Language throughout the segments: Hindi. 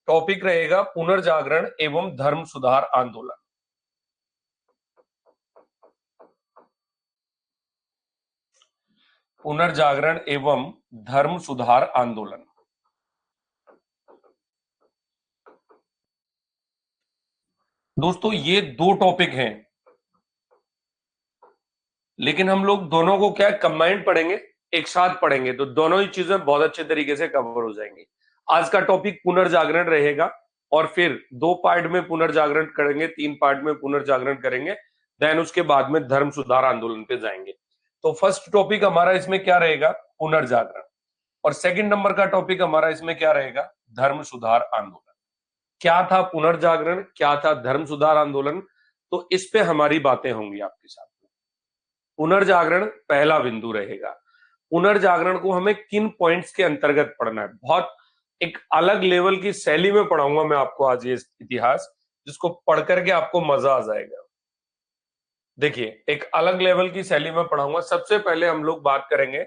टॉपिक रहेगा पुनर्जागरण एवं धर्म सुधार आंदोलन। पुनर्जागरण एवं धर्म सुधार आंदोलन। दोस्तों ये दो टॉपिक हैं, लेकिन हम लोग दोनों को क्या कंबाइंड पढ़ेंगे, एक साथ पढ़ेंगे, तो दोनों ही चीजें बहुत अच्छे तरीके से कवर हो जाएंगी। आज का टॉपिक पुनर्जागरण रहेगा और फिर 2 पार्ट में पुनर्जागरण करेंगे, 3 पार्ट में पुनर्जागरण करेंगे, देन उसके बाद में धर्म सुधार आंदोलन पे जाएंगे। तो फर्स्ट टॉपिक हमारा इसमें क्या रहेगा, पुनर्जागरण, और सेकंड नंबर का टॉपिक हमारा इसमें क्या रहेगा, धर्म सुधार आंदोलन। क्या था पुनर्जागरण, क्या था धर्म सुधार आंदोलन, तो इस पे हमारी बातें होंगी आपके साथ। पुनर्जागरण पहला बिंदु रहेगा। पुनर्जागरण को हमें किन पॉइंट्स के अंतर्गत पढ़ना है, बहुत एक अलग लेवल की शैली में पढ़ाऊंगा मैं आपको आज ये इतिहास, जिसको पढ़ करके आपको मजा आ जाएगा। देखिए एक अलग लेवल की शैली में पढ़ाऊंगा। सबसे पहले हम लोग बात करेंगे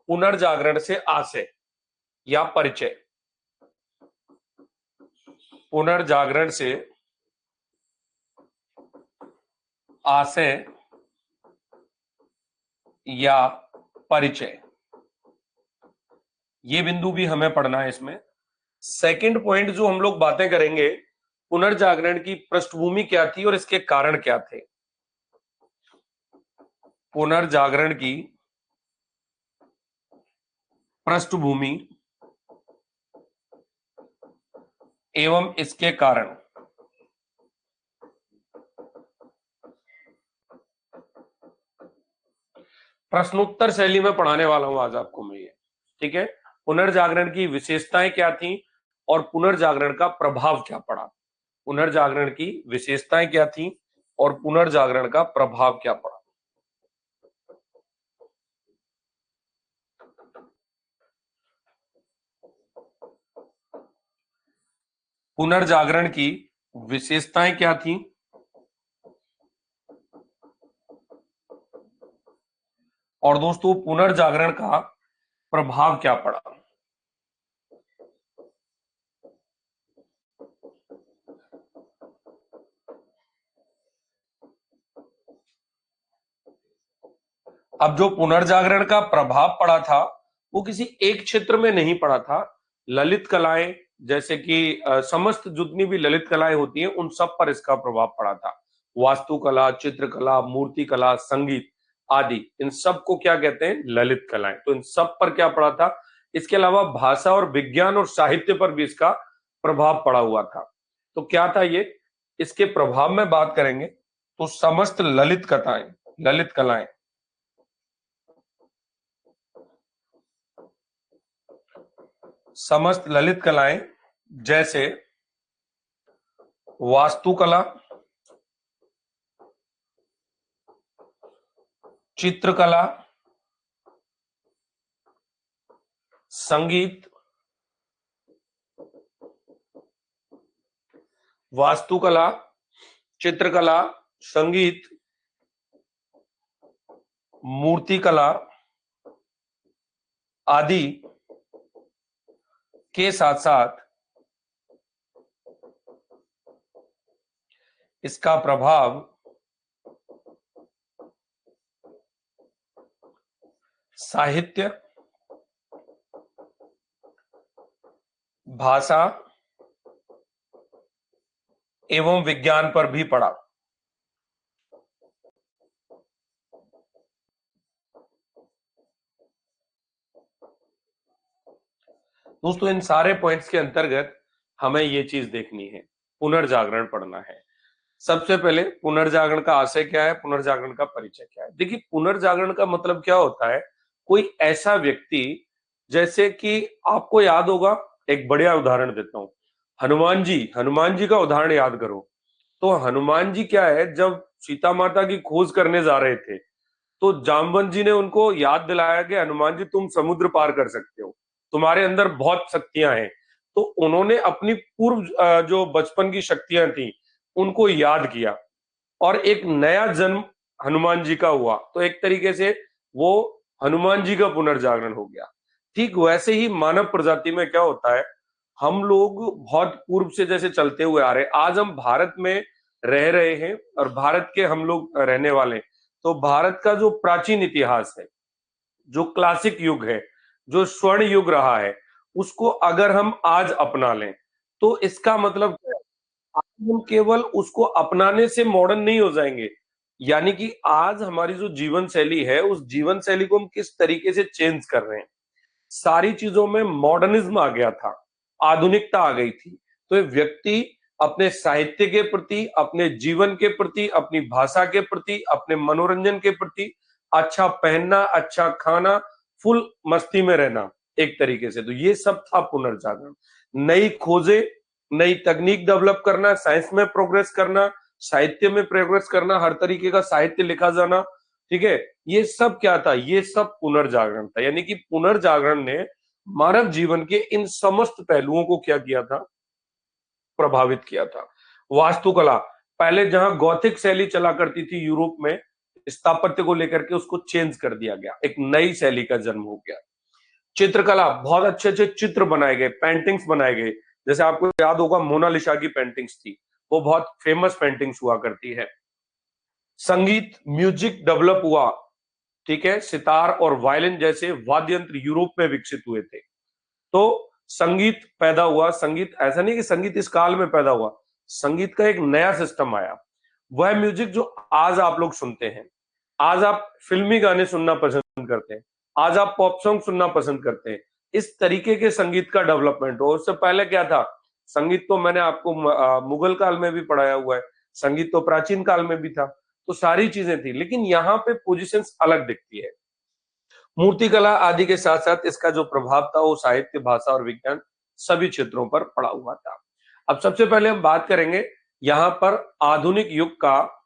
पुनर्जागरण से आशय या परिचय। पुनर्जागरण से आशय या परिचय, ये बिंदु भी हमें पढ़ना है इसमें। सेकंड पॉइंट जो हम लोग बातें करेंगे, पुनर्जागरण की पृष्ठभूमि क्या थी और इसके कारण क्या थे। पुनर्जागरण की पृष्ठभूमि एवं इसके कारण। प्रश्नोत्तर शैली में पढ़ाने वाला हूं आज आपको मैं ये, ठीक है। पुनर्जागरण की विशेषताएं क्या थी और पुनर्जागरण का प्रभाव क्या पड़ा। पुनर्जागरण की विशेषताएं क्या थी और पुनर्जागरण का प्रभाव क्या पड़ा। पुनर्जागरण की विशेषताएं क्या थी और दोस्तों पुनर्जागरण का प्रभाव क्या पड़ा। अब जो पुनर्जागरण का प्रभाव पड़ा था वो किसी एक क्षेत्र में नहीं पड़ा था। ललित कलाएं, जैसे कि समस्त जितनी भी ललित कलाएं होती हैं उन सब पर इसका प्रभाव पड़ा था। वास्तुकला, चित्रकला, मूर्तिकला, संगीत आदि, इन सब को क्या कहते हैं, ललित कलाएं। तो इन सब पर क्या पड़ा था। इसके अलावा भाषा और विज्ञान और साहित्य पर भी इसका प्रभाव पड़ा हुआ था। तो क्या था ये, इसके प्रभाव में बात करेंगे तो समस्त ललित कलाएं समस्त ललित कलाएं जैसे वास्तुकला, चित्रकला, संगीत, वास्तुकला, चित्रकला, संगीत, मूर्तिकला आदि के साथ साथ इसका प्रभाव साहित्य, भाषा एवं विज्ञान पर भी पड़ा। दोस्तों इन सारे पॉइंट्स के अंतर्गत हमें ये चीज देखनी है, पुनर्जागरण पढ़ना है। सबसे पहले पुनर्जागरण का आशय क्या है, पुनर्जागरण का परिचय क्या है। देखिए पुनर्जागरण का मतलब क्या होता है, कोई ऐसा व्यक्ति, जैसे कि आपको याद होगा, एक बढ़िया उदाहरण देता हूं, हनुमान जी का उदाहरण याद करो। तो हनुमान जी क्या है, जब सीता माता की खोज करने जा रहे थे तो जामवंत जी ने उनको याद दिलाया कि हनुमान जी तुम समुद्र पार कर सकते हो, तुम्हारे अंदर बहुत शक्तियां हैं। तो उन्होंने अपनी पूर्व जो बचपन की शक्तियां थी उनको याद किया और एक नया जन्म हनुमान जी का हुआ। तो एक तरीके से वो हनुमान जी का पुनर्जागरण हो गया। ठीक वैसे ही मानव प्रजाति में क्या होता है, हम लोग बहुत पूर्व से जैसे चलते हुए आ रहे हैं, आज हम भारत में रह रहे हैं और भारत के हम लोग रहने वाले हैं। तो भारत का जो प्राचीन इतिहास है, जो क्लासिक युग है, जो स्वर्ण युग रहा है, उसको अगर हम आज अपना लें तो इसका मतलब क्या है? आज हम केवल उसको अपनाने से मॉडर्न नहीं हो जाएंगे, यानी कि आज हमारी जो जीवन शैली है, उस जीवन शैली को हम किस तरीके से चेंज कर रहे हैं। सारी चीजों में मॉडर्निज्म आ गया था, आधुनिकता आ गई थी। तो ये व्यक्ति अपने साहित्य के प्रति, अपने जीवन के प्रति, अपनी भाषा के प्रति, अपने मनोरंजन के प्रति, अच्छा पहनना, अच्छा खाना, फुल मस्ती में रहना एक तरीके से, तो ये सब था पुनर्जागरण। नई खोजे, नई तकनीक डेवलप करना, साइंस में प्रोग्रेस करना, साहित्य में प्रोग्रेस करना, हर तरीके का साहित्य लिखा जाना, ठीक है। ये सब क्या था? ये सब पुनर्जागरण था, यानी कि पुनर्जागरण ने मानव जीवन के इन समस्त पहलुओं को क्या किया था? प्रभावित किया था। वास्तुकला, पहले जहां गौथिक शैली चला करती थी यूरोप में, स्थापत्य को लेकर के उसको चेंज कर दिया गया, एक नई शैली का जन्म हो गया। चित्रकला, बहुत अच्छे अच्छे चित्र बनाए गए, पेंटिंग्स बनाए गए। जैसे आपको याद होगा मोनालिसा की पेंटिंग्स थी, वो बहुत फेमस पेंटिंग्स हुआ करती है। संगीत, म्यूजिक डेवलप हुआ, ठीक है। सितार और वायलिन जैसे वाद्य यंत्र यूरोप में विकसित हुए थे। तो संगीत पैदा हुआ। संगीत ऐसा नहीं कि संगीत इस काल में पैदा हुआ, संगीत का एक नया सिस्टम आया। वह म्यूजिक जो आज आप लोग सुनते हैं, आज आप फिल्मी गाने सुनना पसंद करते हैं, आज आप पॉप सॉन्ग सुनना पसंद करते हैं, इस तरीके के संगीत का डेवलपमेंट हो। उससे पहले क्या था? संगीत तो मैंने आपको मुगल काल में भी पढ़ाया हुआ है, संगीत तो प्राचीन काल में भी था। तो सारी चीजें थी, लेकिन यहाँ पे पोजीशंस अलग दिखती है। मूर्तिकला आदि के साथ साथ इसका जो प्रभाव था वो साहित्य, भाषा और विज्ञान सभी क्षेत्रों पर पड़ा हुआ था। अब सबसे पहले हम बात करेंगे यहां पर आधुनिक युग का।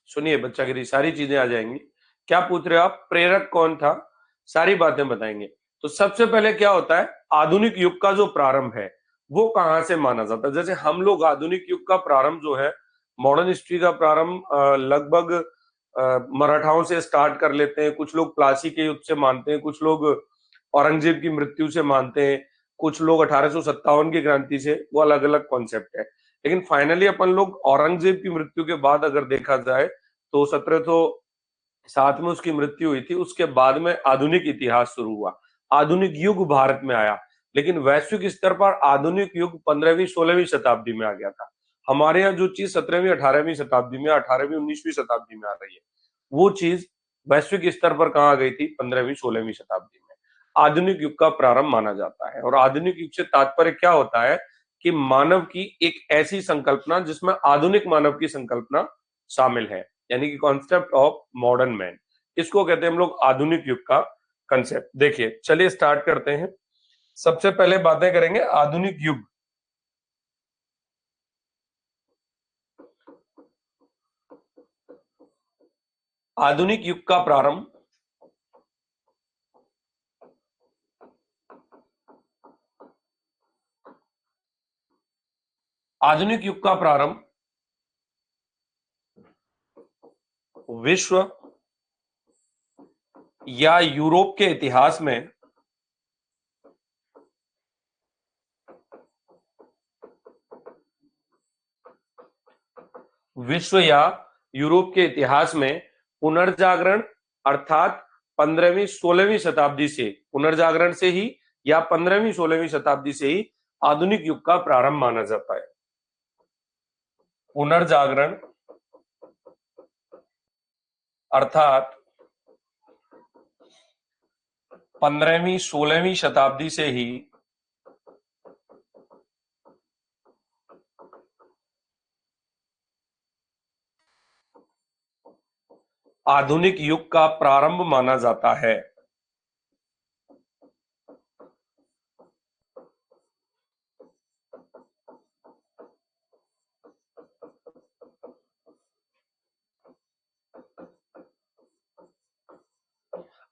सुनिए बच्चागिरी, सारी चीजें आ जाएंगी। क्या पूछ रहे हो आप? प्रेरक कौन था, सारी बातें बताएंगे। तो सबसे पहले क्या होता है, आधुनिक युग का जो प्रारंभ है वो कहां से माना जाता है? जैसे हम लोग आधुनिक युग का प्रारंभ जो है, मॉडर्न हिस्ट्री का प्रारंभ लगभग मराठाओं से स्टार्ट कर लेते हैं। कुछ लोग प्लासी के युद्ध से मानते हैं, कुछ लोग औरंगजेब की मृत्यु से मानते हैं, कुछ लोग 1857 की क्रांति से। वो अलग अलग कॉन्सेप्ट है, लेकिन फाइनली अपन लोग औरंगजेब की मृत्यु के बाद अगर देखा जाए तो 1707 में उसकी मृत्यु हुई थी। उसके बाद में आधुनिक इतिहास शुरू हुआ, आधुनिक युग भारत में आया। लेकिन वैश्विक स्तर पर आधुनिक युग 15वीं 16वीं शताब्दी में आ गया था। हमारे यहाँ जो चीज 17वीं 18वीं शताब्दी में, 18वीं 19वीं शताब्दी में आ रही है, वो चीज वैश्विक स्तर पर कहाँ गई थी? 15वीं 16वीं शताब्दी में। आधुनिक युग का प्रारंभ माना जाता है। और आधुनिक युग से तात्पर्य क्या होता है? कि मानव की एक ऐसी संकल्पना जिसमें आधुनिक मानव की संकल्पना शामिल है, यानी कि कॉन्सेप्ट ऑफ मॉडर्न मैन। इसको कहते हैं हम लोग आधुनिक युग का कंसेप्ट। देखिए, चलिए स्टार्ट करते हैं। सबसे पहले बातें करेंगे आधुनिक युग। आधुनिक युग का प्रारंभ, आधुनिक युग का प्रारंभ विश्व या यूरोप के इतिहास में विश्व या यूरोप के इतिहास में पुनर्जागरण अर्थात 15वीं 16वीं शताब्दी से, पुनर्जागरण से ही या 15वीं 16वीं शताब्दी से ही आधुनिक युग का प्रारंभ माना जाता है। पुनर्जागरण अर्थात 15वीं 16वीं शताब्दी से ही आधुनिक युग का प्रारंभ माना जाता है।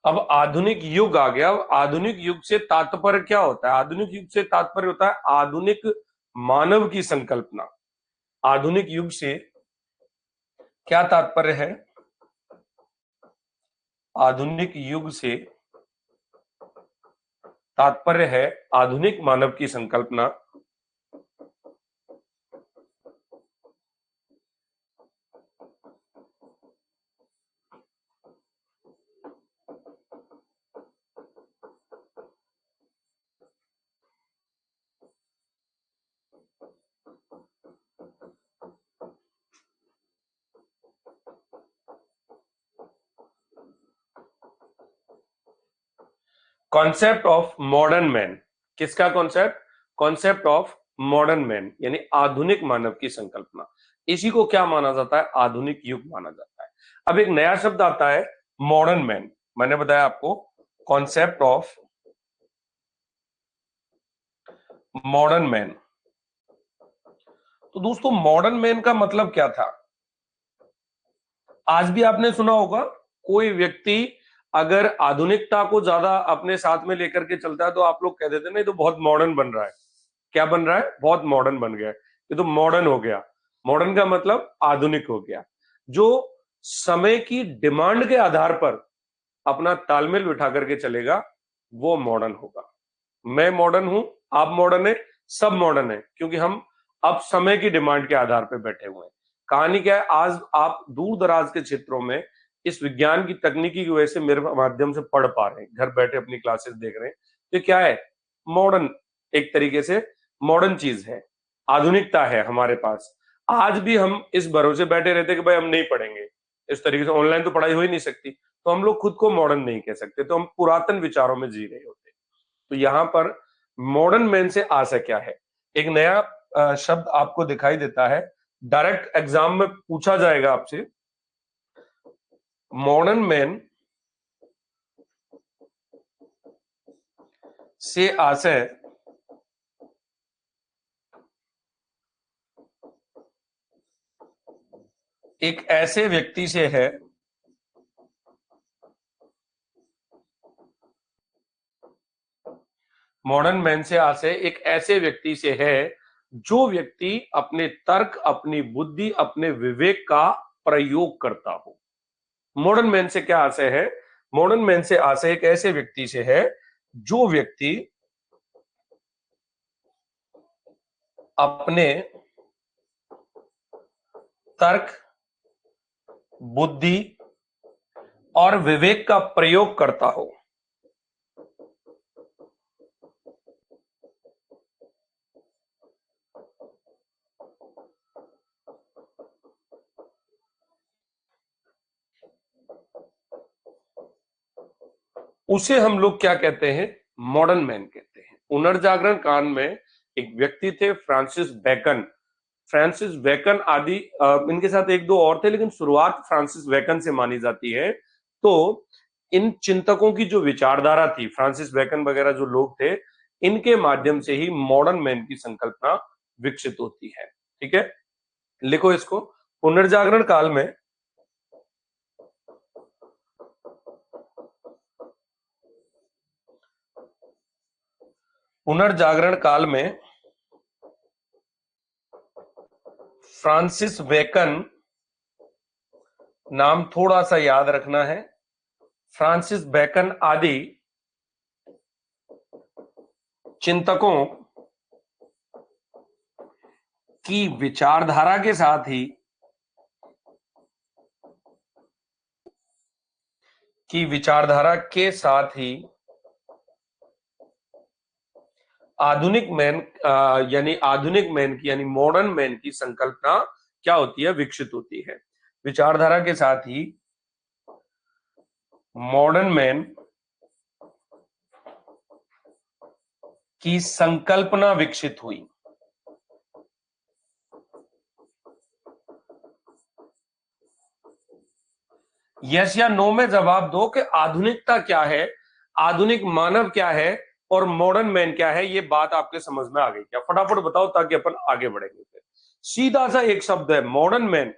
अब आधुनिक युग आ गया। आधुनिक युग से तात्पर्य क्या होता है? आधुनिक युग से तात्पर्य होता है आधुनिक मानव की संकल्पना। आधुनिक युग से क्या तात्पर्य है? आधुनिक युग से तात्पर्य है आधुनिक मानव की संकल्पना कॉन्सेप्ट ऑफ मॉडर्न मैन। किसका concept? Concept of modern man यानी आधुनिक मानव की संकल्पना। इसी को क्या माना जाता है? आधुनिक युग माना जाता है। अब एक नया शब्द आता है मॉडर्न मैन। मैंने बताया आपको कॉन्सेप्ट ऑफ मॉडर्न मैन। तो दोस्तों मॉडर्न मैन का मतलब क्या था? आज भी आपने सुना होगा, कोई व्यक्ति अगर आधुनिकता को ज्यादा अपने साथ में लेकर के चलता है तो आप लोग कह देते हैं नहीं तो बहुत मॉडर्न बन रहा है। क्या बन रहा है? बहुत मॉडर्न बन गया है, ये तो मॉडर्न हो गया। मॉडर्न का मतलब आधुनिक हो गया। जो समय की डिमांड के आधार पर अपना तालमेल बिठा करके चलेगा वो मॉडर्न होगा। मैं मॉडर्न हूं, आप मॉडर्न है, सब मॉडर्न है, क्योंकि हम अब समय की डिमांड के आधार पर बैठे हुए हैं। कहानी क्या है, आज आप दूर दराज के क्षेत्रों में इस विज्ञान की तकनीकी की वजह से मेरे माध्यम से पढ़ पा रहे हैं, घर बैठे अपनी क्लासेस देख रहे हैं। तो क्या है? मॉडर्न, एक तरीके से मॉडर्न चीज है, आधुनिकता है हमारे पास। आज भी हम इस भरोसे बैठे रहते कि भाई हम नहीं पढ़ेंगे, इस तरीके से ऑनलाइन तो पढ़ाई हो ही नहीं सकती, तो हम लोग खुद को मॉडर्न नहीं कह सकते, तो हम पुरातन विचारों में जी रहे होते। तो यहां पर मॉडर्न मैन से आशय क्या है? एक नया शब्द आपको दिखाई देता है, डायरेक्ट एग्जाम में पूछा जाएगा आपसे। मॉडर्न मैन से आशय एक ऐसे व्यक्ति से है मॉडर्न मैन से आशय एक ऐसे व्यक्ति से है जो व्यक्ति अपने तर्क, अपनी बुद्धि, अपने विवेक का प्रयोग करता हो। मॉडर्न मैन से क्या आशय है? मॉडर्न मैन से आशय एक ऐसे व्यक्ति से है जो व्यक्ति अपने तर्क, बुद्धि और विवेक का प्रयोग करता हो। उसे हम लोग क्या कहते हैं? मॉडर्न मैन कहते हैं। पुनर्जागरण काल में एक व्यक्ति थे फ्रांसिस बेकन। फ्रांसिस बेकन आदि इनके साथ एक दो और थे, लेकिन शुरुआत फ्रांसिस बेकन से मानी जाती है। तो इन चिंतकों की जो विचारधारा थी, फ्रांसिस बेकन वगैरह जो लोग थे, इनके माध्यम से ही मॉडर्न मैन की संकल्पना विकसित होती है। ठीक है, लिखो इसको। पुनर्जागरण काल में पुनर्जागरण काल में फ्रांसिस बेकन, नाम थोड़ा सा याद रखना है, फ्रांसिस बेकन आदि चिंतकों की विचारधारा के साथ ही आधुनिक मैन यानी मॉडर्न मैन की संकल्पना क्या होती है? विकसित होती है। विचारधारा के साथ ही मॉडर्न मैन की संकल्पना विकसित हुई। यस या नो में जवाब दो कि आधुनिकता क्या है, आधुनिक मानव क्या है और मॉडर्न मैन क्या है। ये बात आपके समझ में आ गई क्या? फटाफट बताओ ताकि अपन आगे बढ़ेंगे। फिर सीधा सा एक शब्द है मॉडर्न मैन।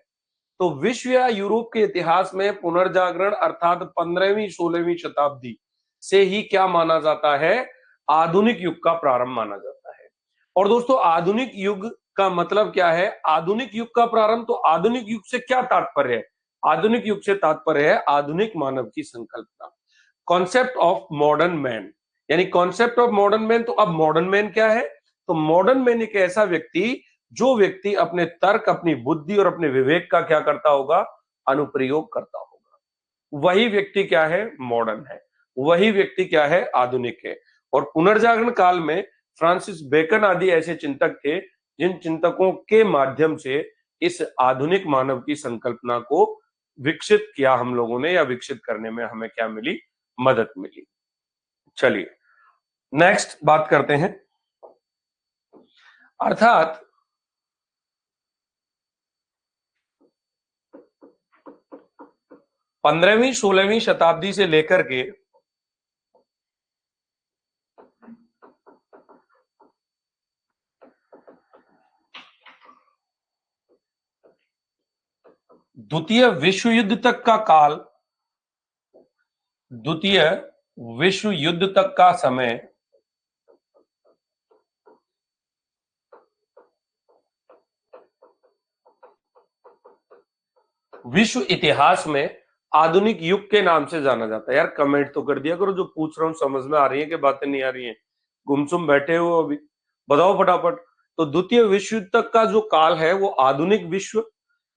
तो विश्व या यूरोप के इतिहास में पुनर्जागरण अर्थात 15वीं 16वीं शताब्दी से ही क्या माना जाता है? आधुनिक युग का प्रारंभ माना जाता है। और दोस्तों आधुनिक युग का मतलब क्या है? आधुनिक युग का प्रारंभ, तो आधुनिक युग से क्या तात्पर्य है? आधुनिक युग से तात्पर्य है आधुनिक मानव की संकल्पना। कॉन्सेप्ट ऑफ मॉडर्न मैन, यानी कॉन्सेप्ट ऑफ मॉडर्न मैन, तो अब मॉडर्न मैन क्या है? तो मॉडर्न मैन एक ऐसा व्यक्ति जो व्यक्ति अपने तर्क, अपनी बुद्धि और अपने विवेक का क्या करता होगा? अनुप्रयोग करता होगा। वही व्यक्ति क्या है? मॉडर्न है। वही व्यक्ति क्या है? आधुनिक है। और पुनर्जागरण काल में फ्रांसिस बेकन आदि ऐसे चिंतक थे जिन चिंतकों के माध्यम से इस आधुनिक मानव की संकल्पना को विकसित किया हम लोगों ने, या विकसित करने में हमें क्या मिली? मदद मिली। चलिए नेक्स्ट बात करते हैं। अर्थात 15वीं 16वीं शताब्दी से लेकर के द्वितीय विश्व युद्ध तक का काल, द्वितीय विश्व युद्ध तक का समय विश्व इतिहास में आधुनिक युग के नाम से जाना जाता है। यार कमेंट तो कर दिया करो, जो पूछ रहा हूं समझ में आ रही है कि बातें नहीं आ रही हैं? गुमसुम बैठे हो अभी, बताओ फटाफट। तो द्वितीय विश्व युद्ध तक का जो काल है वो आधुनिक विश्व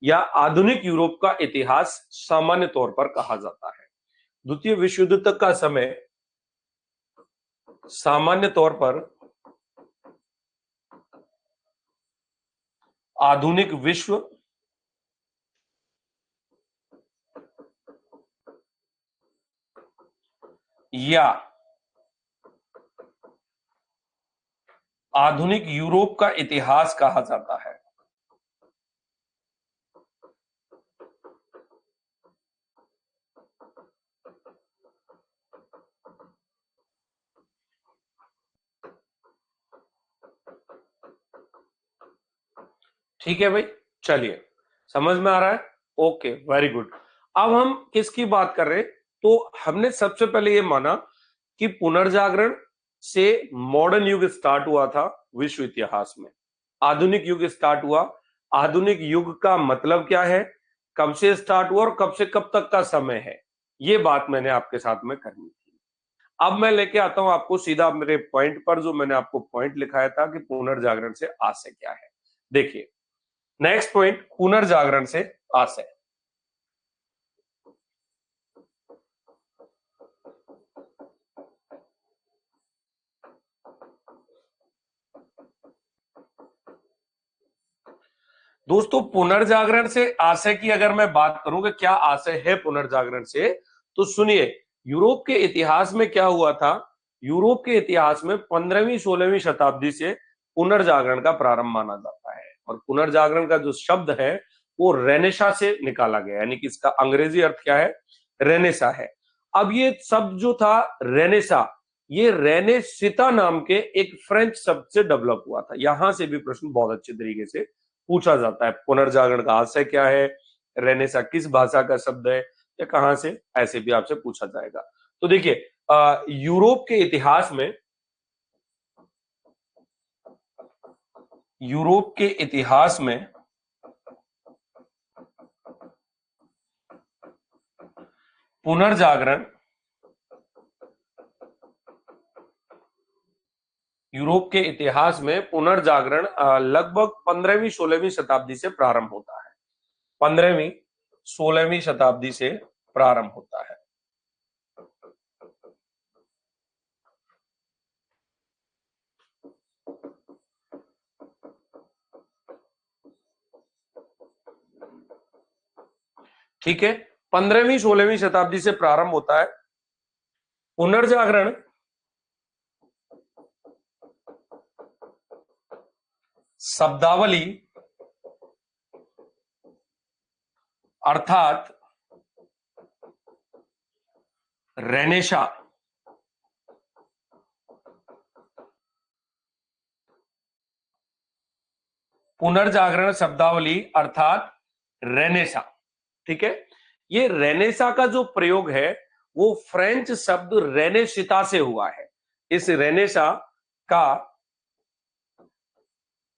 या आधुनिक यूरोप का इतिहास सामान्य तौर पर कहा जाता है। द्वितीय विश्व युद्ध तक का समय सामान्य तौर पर आधुनिक विश्व या आधुनिक यूरोप का इतिहास कहा जाता है। ठीक है भाई, चलिए समझ में आ रहा है? Okay, very good. अब हम किसकी बात कर रहे हैं? तो हमने सबसे पहले ये माना कि पुनर्जागरण से मॉडर्न युग स्टार्ट हुआ था विश्व इतिहास में, आधुनिक युग स्टार्ट हुआ। आधुनिक युग का मतलब क्या है, कब से स्टार्ट हुआ और कब से कब तक का समय है, ये बात मैंने आपके साथ में करनी थी। अब मैं लेके आता हूं आपको सीधा मेरे पॉइंट पर, जो मैंने आपको पॉइंट लिखाया था कि पुनर्जागरण से आशय क्या है। देखिए नेक्स्ट पॉइंट, पुनर्जागरण से आशय। दोस्तों पुनर्जागरण से आशय की अगर मैं बात करूं कि क्या आशय है पुनर्जागरण से, तो सुनिए, यूरोप के इतिहास में क्या हुआ था? यूरोप के इतिहास में 15वीं 16वीं शताब्दी से पुनर्जागरण का प्रारंभ माना जाता है। और पुनर्जागरण का जो शब्द है वो रेनेसा से निकाला गया, यानी कि इसका अंग्रेजी अर्थ क्या है? रेनेसा है। अब ये शब्द जो था रेनेसा, ये रेनेसिता नाम के एक फ्रेंच शब्द से डेवलप हुआ था। यहां से भी प्रश्न बहुत अच्छे तरीके से पूछा जाता है, पुनर्जागरण का आशय क्या है, रेनेसा किस भाषा का शब्द है, या कहां से, ऐसे भी आपसे पूछा जाएगा। तो देखिए यूरोप के इतिहास में, यूरोप के इतिहास में पुनर्जागरण, यूरोप के इतिहास में पुनर्जागरण लगभग 15वीं 16वीं शताब्दी से प्रारंभ होता है। 15वीं 16वीं शताब्दी से प्रारंभ होता है। ठीक है, 15वीं 16वीं शताब्दी से प्रारंभ होता है पुनर्जागरण। शब्दावली अर्थात रेनेशा, पुनर्जागरण शब्दावली अर्थात रेनेसा। ठीक है, ये रेनेसा का जो प्रयोग है वो फ्रेंच शब्द रेनेसिता से हुआ है। इस रेनेसा का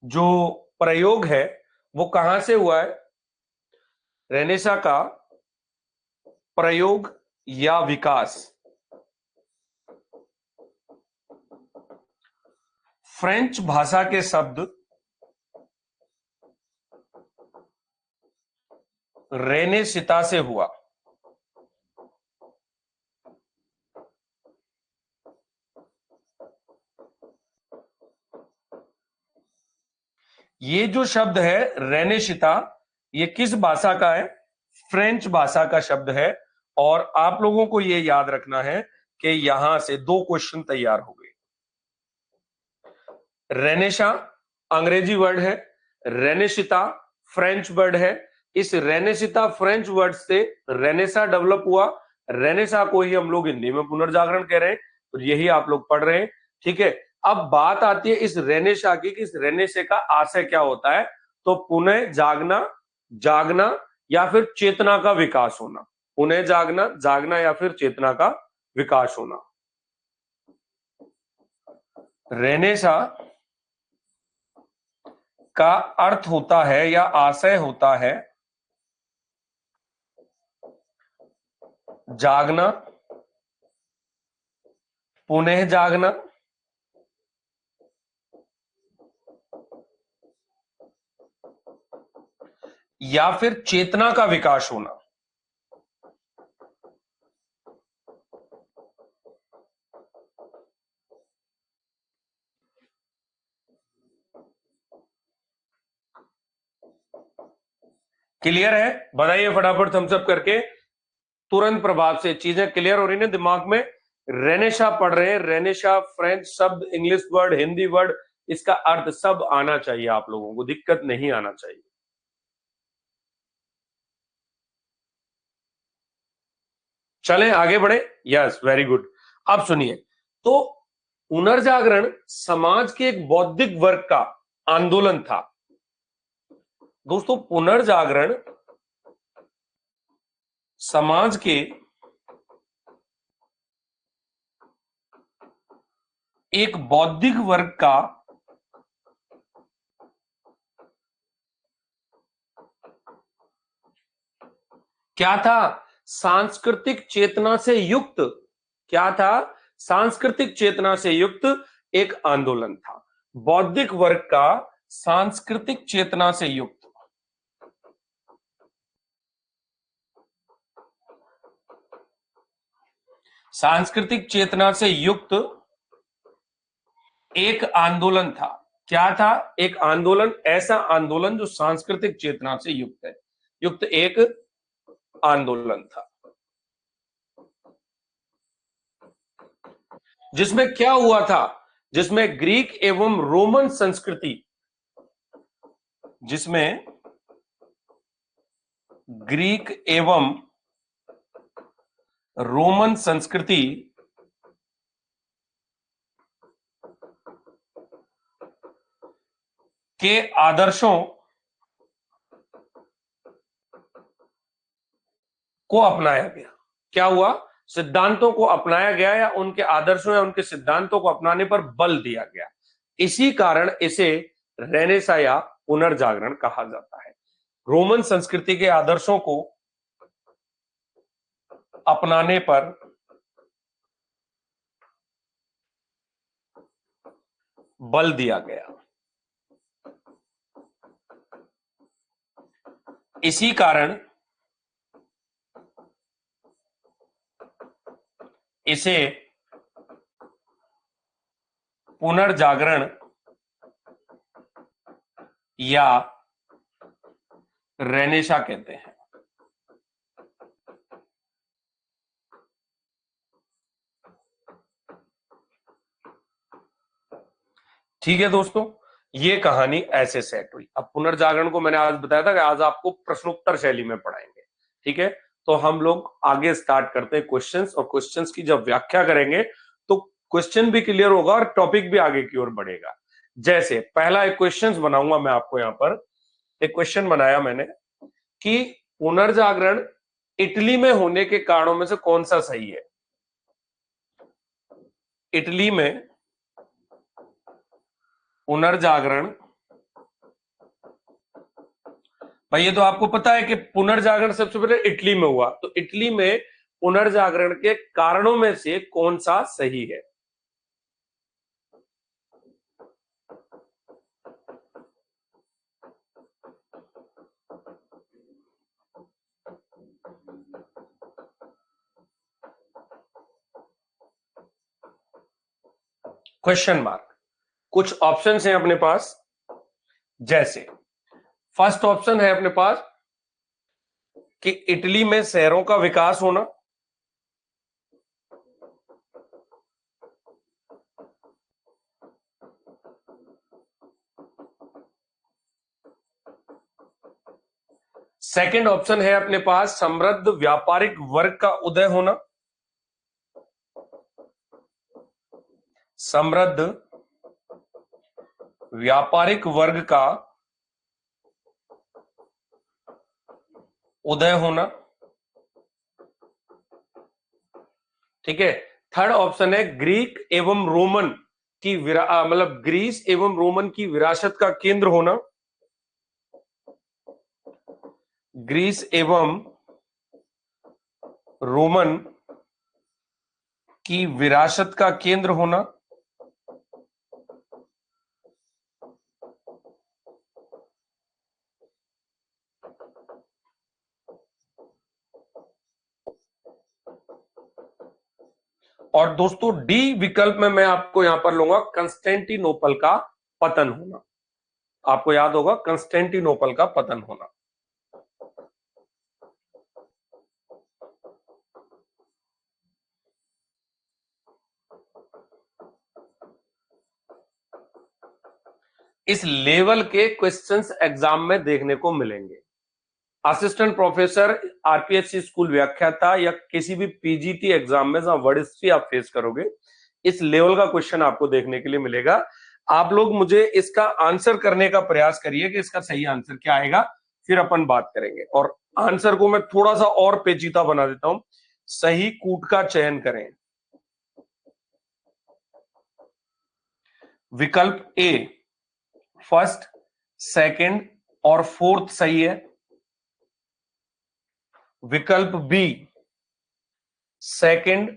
जो प्रयोग है वो कहां से हुआ है? रेनेसा का प्रयोग या विकास। फ्रेंच भाषा के शब्द रेनेसिता से हुआ। ये जो शब्द है रेनेशिता, ये किस भाषा का है? फ्रेंच भाषा का शब्द है। और आप लोगों को ये याद रखना है कि यहां से दो क्वेश्चन तैयार हो गए। रेनेशा अंग्रेजी वर्ड है, रेनेशिता फ्रेंच वर्ड है। इस रेनेशिता फ्रेंच वर्ड से रेनेसा डेवलप हुआ। रेनेसा को ही हम लोग हिंदी में पुनर्जागरण कह रहे हैं, तो यही आप लोग पढ़ रहे हैं। ठीक है, अब बात आती है इस रेनेशा की कि इस रेनेशे का आशय क्या होता है। तो पुनः जागना, जागना या फिर चेतना का विकास होना। पुनः जागना, जागना या फिर चेतना का विकास होना। रेनेशा का अर्थ होता है या आशय होता है जागना, पुनः जागना या फिर चेतना का विकास होना। क्लियर है? बताइए फटाफट थम्स अप करके। तुरंत प्रभाव से चीजें क्लियर हो रही हैं दिमाग में। रेनेशा पढ़ रहे हैं, रेनेशा फ्रेंच शब्द, इंग्लिश वर्ड, हिंदी वर्ड, इसका अर्थ सब आना चाहिए आप लोगों को, दिक्कत नहीं आना चाहिए। चलें आगे बढ़े। Yes, very good. अब सुनिए, तो पुनर्जागरण समाज के एक बौद्धिक वर्ग का आंदोलन था। दोस्तों, पुनर्जागरण समाज के एक बौद्धिक वर्ग का क्या था? सांस्कृतिक चेतना से युक्त, क्या था? सांस्कृतिक चेतना से युक्त एक आंदोलन था। बौद्धिक वर्ग का सांस्कृतिक चेतना से युक्त, सांस्कृतिक चेतना से युक्त एक आंदोलन था। क्या था? एक आंदोलन, ऐसा आंदोलन जो सांस्कृतिक चेतना से युक्त है, युक्त एक आंदोलन था। जिसमें क्या हुआ था? जिसमें ग्रीक एवं रोमन संस्कृति, जिसमें ग्रीक एवं रोमन संस्कृति के आदर्शों को अपनाया गया। क्या हुआ? सिद्धांतों को अपनाया गया या उनके आदर्शों या उनके सिद्धांतों को अपनाने पर बल दिया गया। इसी कारण इसे रेनेसा या पुनर्जागरण कहा जाता है। रोमन संस्कृति के आदर्शों को अपनाने पर बल दिया गया। इसी कारण इसे पुनर्जागरण या रेनेशा कहते हैं। ठीक है दोस्तों, ये कहानी ऐसे सेट हुई। अब पुनर्जागरण को मैंने आज बताया था कि आज आपको प्रश्नोत्तर शैली में पढ़ाएंगे। ठीक है, तो हम लोग आगे स्टार्ट करते हैं क्वेश्चंस, और क्वेश्चंस की जब व्याख्या करेंगे तो क्वेश्चन भी क्लियर होगा और टॉपिक भी आगे की ओर बढ़ेगा। जैसे पहला एक क्वेश्चन बनाऊंगा मैं आपको, यहां पर एक क्वेश्चन बनाया मैंने कि पुनर्जागरण इटली में होने के कारणों में से कौन सा सही है? इटली में पुनर्जागरण भाई ये तो आपको पता है कि पुनर्जागरण सबसे पहले इटली में हुआ, तो इटली में पुनर्जागरण के कारणों में से कौन सा सही है? Question mark. कुछ ऑप्शंस हैं अपने पास, जैसे फर्स्ट ऑप्शन है अपने पास कि इटली में शहरों का विकास होना। सेकंड ऑप्शन है अपने पास समृद्ध व्यापारिक वर्ग का उदय होना। समृद्ध व्यापारिक वर्ग का उदय होना। ठीक है। थर्ड ऑप्शन है ग्रीक एवं रोमन की मतलब ग्रीस एवं रोमन की विरासत का केंद्र होना। ग्रीस एवं रोमन की विरासत का केंद्र होना। और दोस्तों डी विकल्प में मैं आपको यहां पर लूंगा कंस्टेंटिनोपल का पतन होना। आपको याद होगा कंस्टेंटिनोपल का पतन होना। इस लेवल के क्वेश्चंस एग्जाम में देखने को मिलेंगे। असिस्टेंट प्रोफेसर, आरपीएससी स्कूल व्याख्याता या किसी भी पीजीटी एग्जाम में जहां वर्ड हिस्ट्री आप फेस करोगे, इस लेवल का क्वेश्चन आपको देखने के लिए मिलेगा। आप लोग मुझे इसका आंसर करने का प्रयास करिए कि इसका सही आंसर क्या आएगा, फिर अपन बात करेंगे। और आंसर को मैं थोड़ा सा और पेचीदा बना देता हूं। सही कूट का चयन करें। विकल्प ए फर्स्ट, सेकंड और फोर्थ सही है। विकल्प बी सेकंड,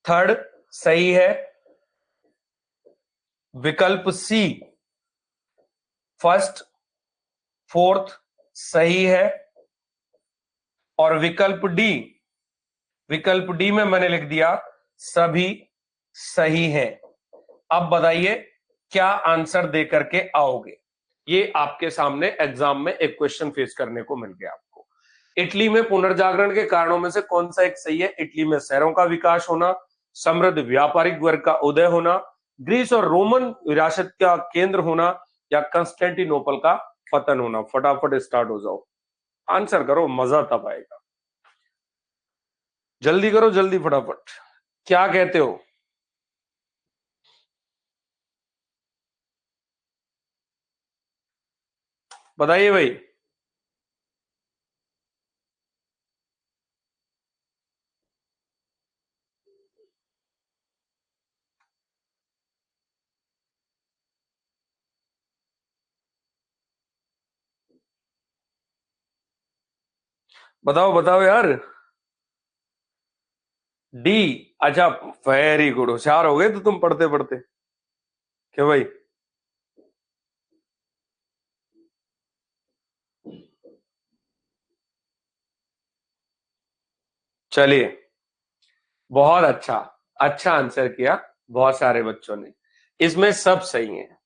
थर्ड सही है। विकल्प सी फर्स्ट, फोर्थ सही है। और विकल्प डी में मैंने लिख दिया सभी सही है। अब बताइए क्या आंसर दे करके आओगे? ये आपके सामने एग्जाम में एक क्वेश्चन फेस करने को मिल गया आपको। इटली में पुनर्जागरण के कारणों में से कौन सा एक सही है? इटली में शहरों का विकास होना, समृद्ध व्यापारिक वर्ग का उदय होना, ग्रीस और रोमन विरासत का केंद्र होना, या कंस्टेंटिनोपल का पतन होना। फटाफट स्टार्ट हो जाओ, आंसर करो, मजा तब आएगा। जल्दी करो, जल्दी फटाफट। क्या कहते हो? बताइए भाई। बताओ बताओ यार। डी। अच्छा, वेरी गुड, होशियार हो गए तो तुम पढ़ते पढ़ते। क्यों भाई? चलिए, बहुत अच्छा, अच्छा आंसर किया बहुत सारे बच्चों ने। इसमें सब सही है,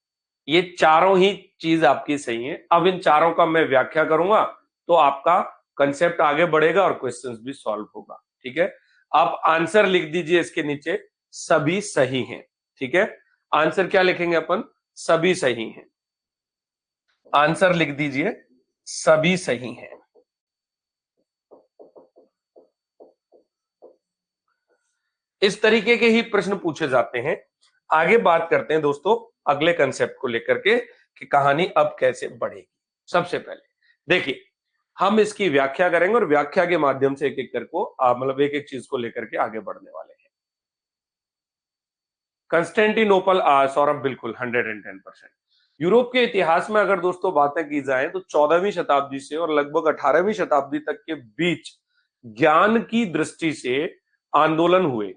ये चारों ही चीज आपकी सही है। अब इन चारों का मैं व्याख्या करूंगा तो आपका कंसेप्ट आगे बढ़ेगा और क्वेश्चंस भी सॉल्व होगा। ठीक है, आप आंसर लिख दीजिए इसके नीचे, सभी सही हैं। ठीक है, आंसर क्या लिखेंगे अपन? सभी सही हैं। आंसर लिख दीजिए, सभी सही हैं। इस तरीके के ही प्रश्न पूछे जाते हैं। आगे बात करते हैं दोस्तों अगले कंसेप्ट को लेकर के कि कहानी अब कैसे बढ़ेगी। सबसे पहले देखिए, हम इसकी व्याख्या करेंगे और व्याख्या के माध्यम से एक एक करके मतलब एक एक चीज को लेकर के आगे बढ़ने वाले हैं। कंस्टेंटिनोपल, सौरभ बिल्कुल 110%। यूरोप के इतिहास में अगर दोस्तों बातें की जाए तो 14वीं शताब्दी से और लगभग 18वीं शताब्दी तक के बीच ज्ञान की दृष्टि से आंदोलन हुए।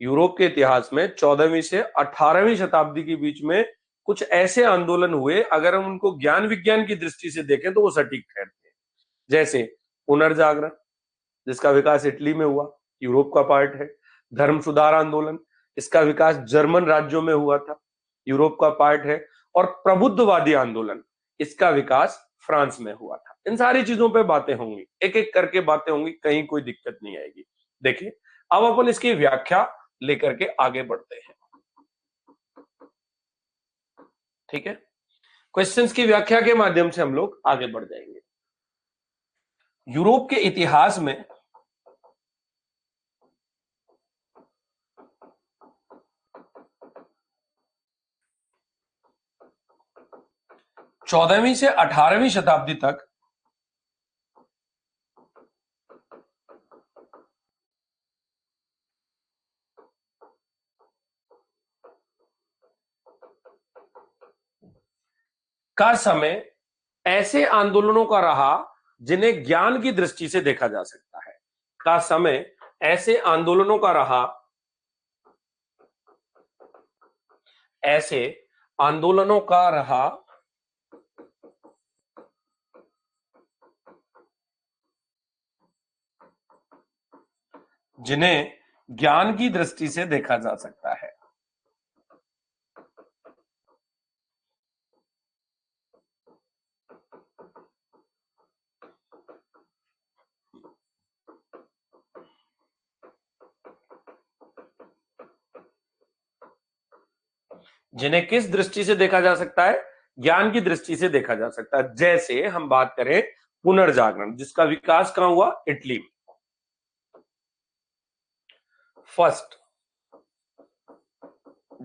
यूरोप के इतिहास में 14वीं से 18वीं शताब्दी के बीच में कुछ ऐसे आंदोलन हुए, अगर हम उनको ज्ञान विज्ञान की दृष्टि से देखें तो वो सटीक ठहरते हैं। जैसे पुनर्जागरण, जिसका विकास इटली में हुआ, यूरोप का पार्ट है। धर्म सुधार आंदोलन, इसका विकास जर्मन राज्यों में हुआ था, यूरोप का पार्ट है। और प्रबुद्धवादी आंदोलन, इसका विकास फ्रांस में हुआ था। इन सारी चीजों पे बातें होंगी, एक एक करके बातें होंगी, कहीं कोई दिक्कत नहीं आएगी। देखिए अब अपन इसकी व्याख्या लेकर के आगे बढ़ते हैं। ठीक है, क्वेश्चंस की व्याख्या के माध्यम से हम लोग आगे बढ़ जाएंगे। यूरोप के इतिहास में 14वीं से 18वीं शताब्दी तक का समय ऐसे आंदोलनों का रहा जिन्हें ज्ञान की दृष्टि से देखा जा सकता है। का समय ऐसे आंदोलनों का रहा, ऐसे आंदोलनों का रहा जिन्हें ज्ञान की दृष्टि से देखा जा सकता है। जिन्हें किस दृष्टि से देखा जा सकता है? ज्ञान की दृष्टि से देखा जा सकता है। जैसे हम बात करें पुनर्जागरण, जिसका विकास कहां हुआ? इटली में। फर्स्ट,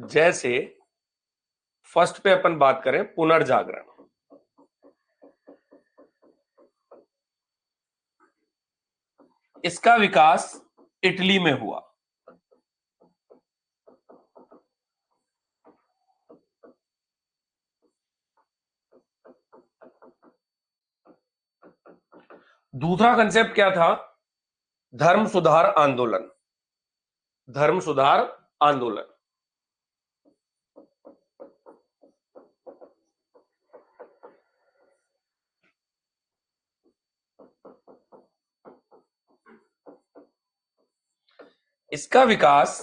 जैसे फर्स्ट पे अपन बात करें पुनर्जागरण, इसका विकास इटली में हुआ। दूसरा कंसेप्ट क्या था? धर्म सुधार आंदोलन। धर्म सुधार आंदोलन, इसका विकास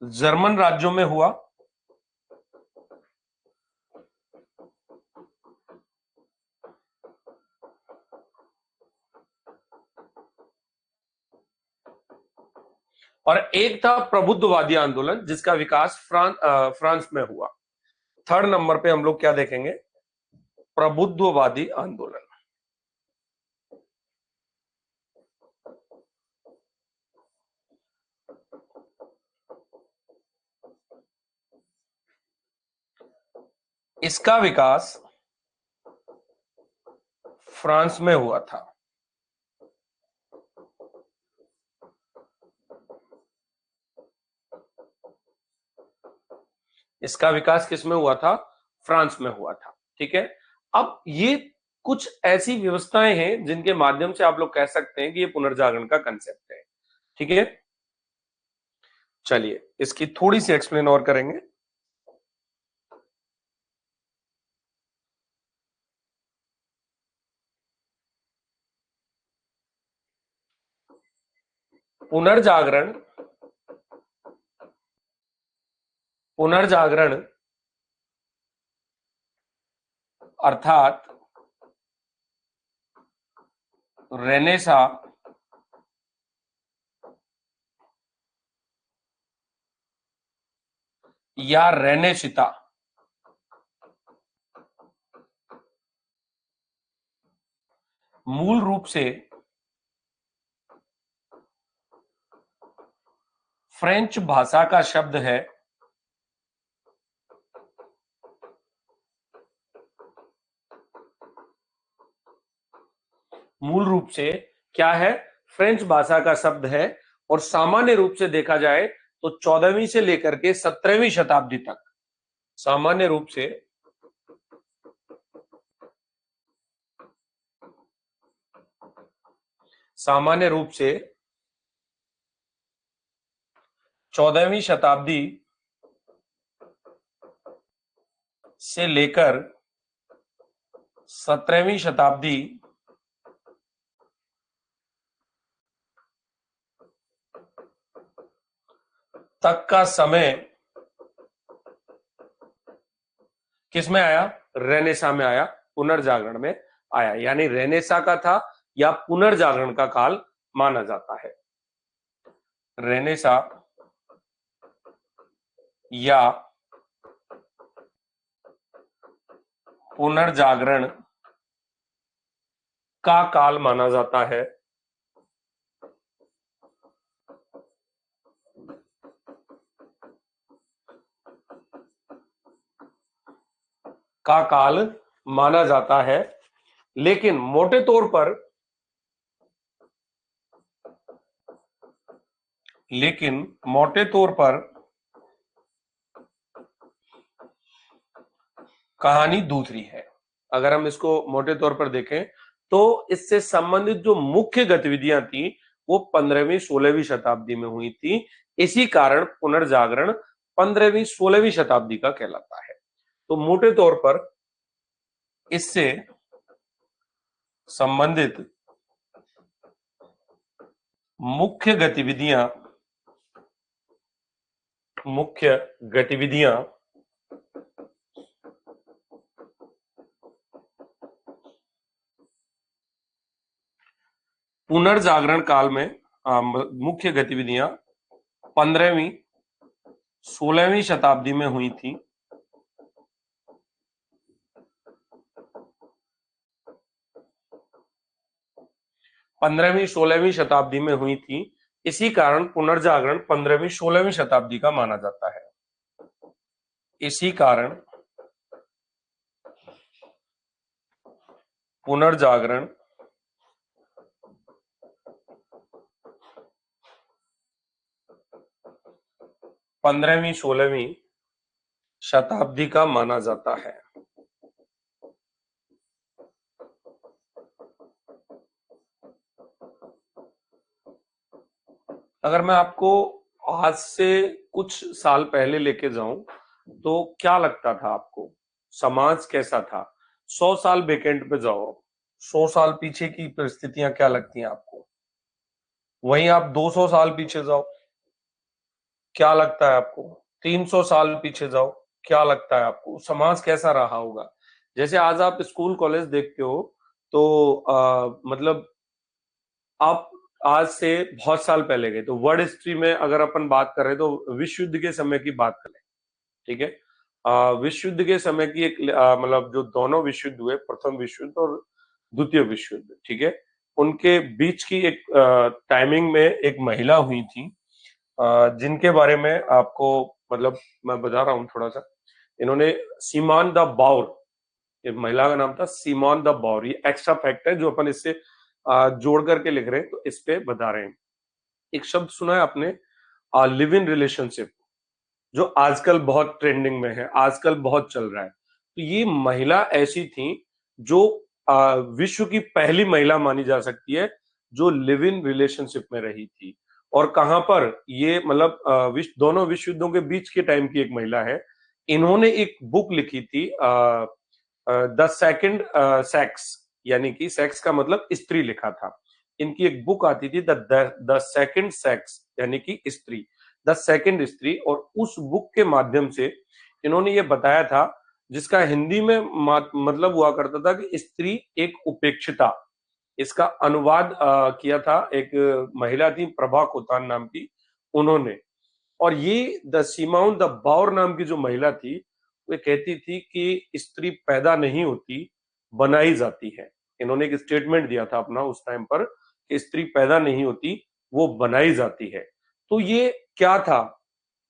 जर्मन राज्यों में हुआ। और एक था प्रबुद्धवादी आंदोलन, जिसका विकास फ्रांस में हुआ। थर्ड नंबर पे हम लोग क्या देखेंगे? प्रबुद्धवादी आंदोलन। इसका विकास फ्रांस में हुआ था। इसका विकास किस में हुआ था? फ्रांस में हुआ था। ठीक है, अब ये कुछ ऐसी व्यवस्थाएं हैं जिनके माध्यम से आप लोग कह सकते हैं कि ये पुनर्जागरण का कंसेप्ट है। ठीक है, चलिए इसकी थोड़ी सी एक्सप्लेन और करेंगे। पुनर्जागरण, पुनर्जागरण अर्थात रेनेसा या रेनेशिता मूल रूप से फ्रेंच भाषा का शब्द है। मूल रूप से क्या है? फ्रेंच भाषा का शब्द है। और सामान्य रूप से देखा जाए तो 14वीं से लेकर के 17वीं शताब्दी तक, सामान्य रूप से सामान्य रूप से 14वीं शताब्दी से लेकर 17वीं शताब्दी तक का समय किसमें आया? रेनेसा में आया, पुनर्जागरण में आया। यानी रेनेसा का था या पुनर्जागरण का काल माना जाता है। रेनेसा या पुनर्जागरण का काल माना जाता है। का काल माना जाता है, लेकिन मोटे तौर पर कहानी दूसरी है। अगर हम इसको मोटे तौर पर देखें तो इससे संबंधित जो मुख्य गतिविधियां थी वो 15वीं 16वीं शताब्दी में हुई थी। इसी कारण पुनर्जागरण 15वीं 16वीं शताब्दी का कहलाता है। तो मोटे तौर पर इससे संबंधित मुख्य गतिविधियां पुनर्जागरण काल में मुख्य गतिविधियां 15वीं 16वीं शताब्दी में हुई थी। 15वीं 16वीं शताब्दी में हुई थी। इसी कारण पुनर्जागरण 15वीं 16वीं शताब्दी का माना जाता है। इसी कारण पुनर्जागरण 15वीं 16वीं शताब्दी का माना जाता है। अगर मैं आपको आज से कुछ साल पहले लेके जाऊं तो क्या लगता था आपको? समाज कैसा था? 100 साल बैकेंड पे जाओ, 100 साल पीछे की परिस्थितियां क्या लगती हैं आपको? वहीं आप 200 साल पीछे जाओ, क्या लगता है आपको? 300 साल पीछे जाओ, क्या लगता है आपको समाज कैसा रहा होगा? जैसे आज आप स्कूल कॉलेज देखते हो तो मतलब आप आज से बहुत साल पहले गए तो वर्ल्ड हिस्ट्री में अगर अपन बात करें तो विश्व युद्ध के समय की बात करें, ठीक है? विश्व युद्ध के समय की एक मतलब जो दोनों विश्व युद्ध हुए, प्रथम विश्व युद्ध और द्वितीय विश्व युद्ध, ठीक है, उनके बीच की एक टाइमिंग में एक महिला हुई थी जिनके बारे में आपको मतलब मैं बता रहा हूँ थोड़ा सा। इन्होंने सीमोन द बाउर, एक महिला का नाम था सीमोन द बाउर। ये एक्स्ट्रा फैक्ट है जो अपन इससे जोड़ करके लिख रहे हैं, तो इस पे बता रहे हैं। एक शब्द सुना है आपने, लिव इन रिलेशनशिप, जो आजकल बहुत ट्रेंडिंग में है, आजकल बहुत चल रहा है। तो ये महिला ऐसी थी जो विश्व की पहली महिला मानी जा सकती है जो लिव इन रिलेशनशिप में रही थी। और कहां पर ये मतलब दोनों विश्व युद्धों के बीच के टाइम की एक महिला है। इन्होंने एक बुक लिखी थी द सेकंड सेक्स, यानी कि सेक्स का मतलब स्त्री लिखा था। इनकी एक बुक आती थी द सेकंड सेक्स, यानी कि स्त्री, द सेकंड स्त्री। और उस बुक के माध्यम से इन्होंने ये बताया था, जिसका हिंदी में मतलब हुआ करता था कि स्त्री एक उपेक्षिता। इसका अनुवाद किया था एक महिला थी, प्रभा कोतान नाम की, उन्होंने। और ये द सीमाउन द बाउर नाम की जो महिला थी, वो कहती थी कि स्त्री पैदा नहीं होती, बनाई जाती है। इन्होंने एक स्टेटमेंट दिया था अपना उस टाइम पर कि स्त्री पैदा नहीं होती, वो बनाई जाती है। तो ये क्या था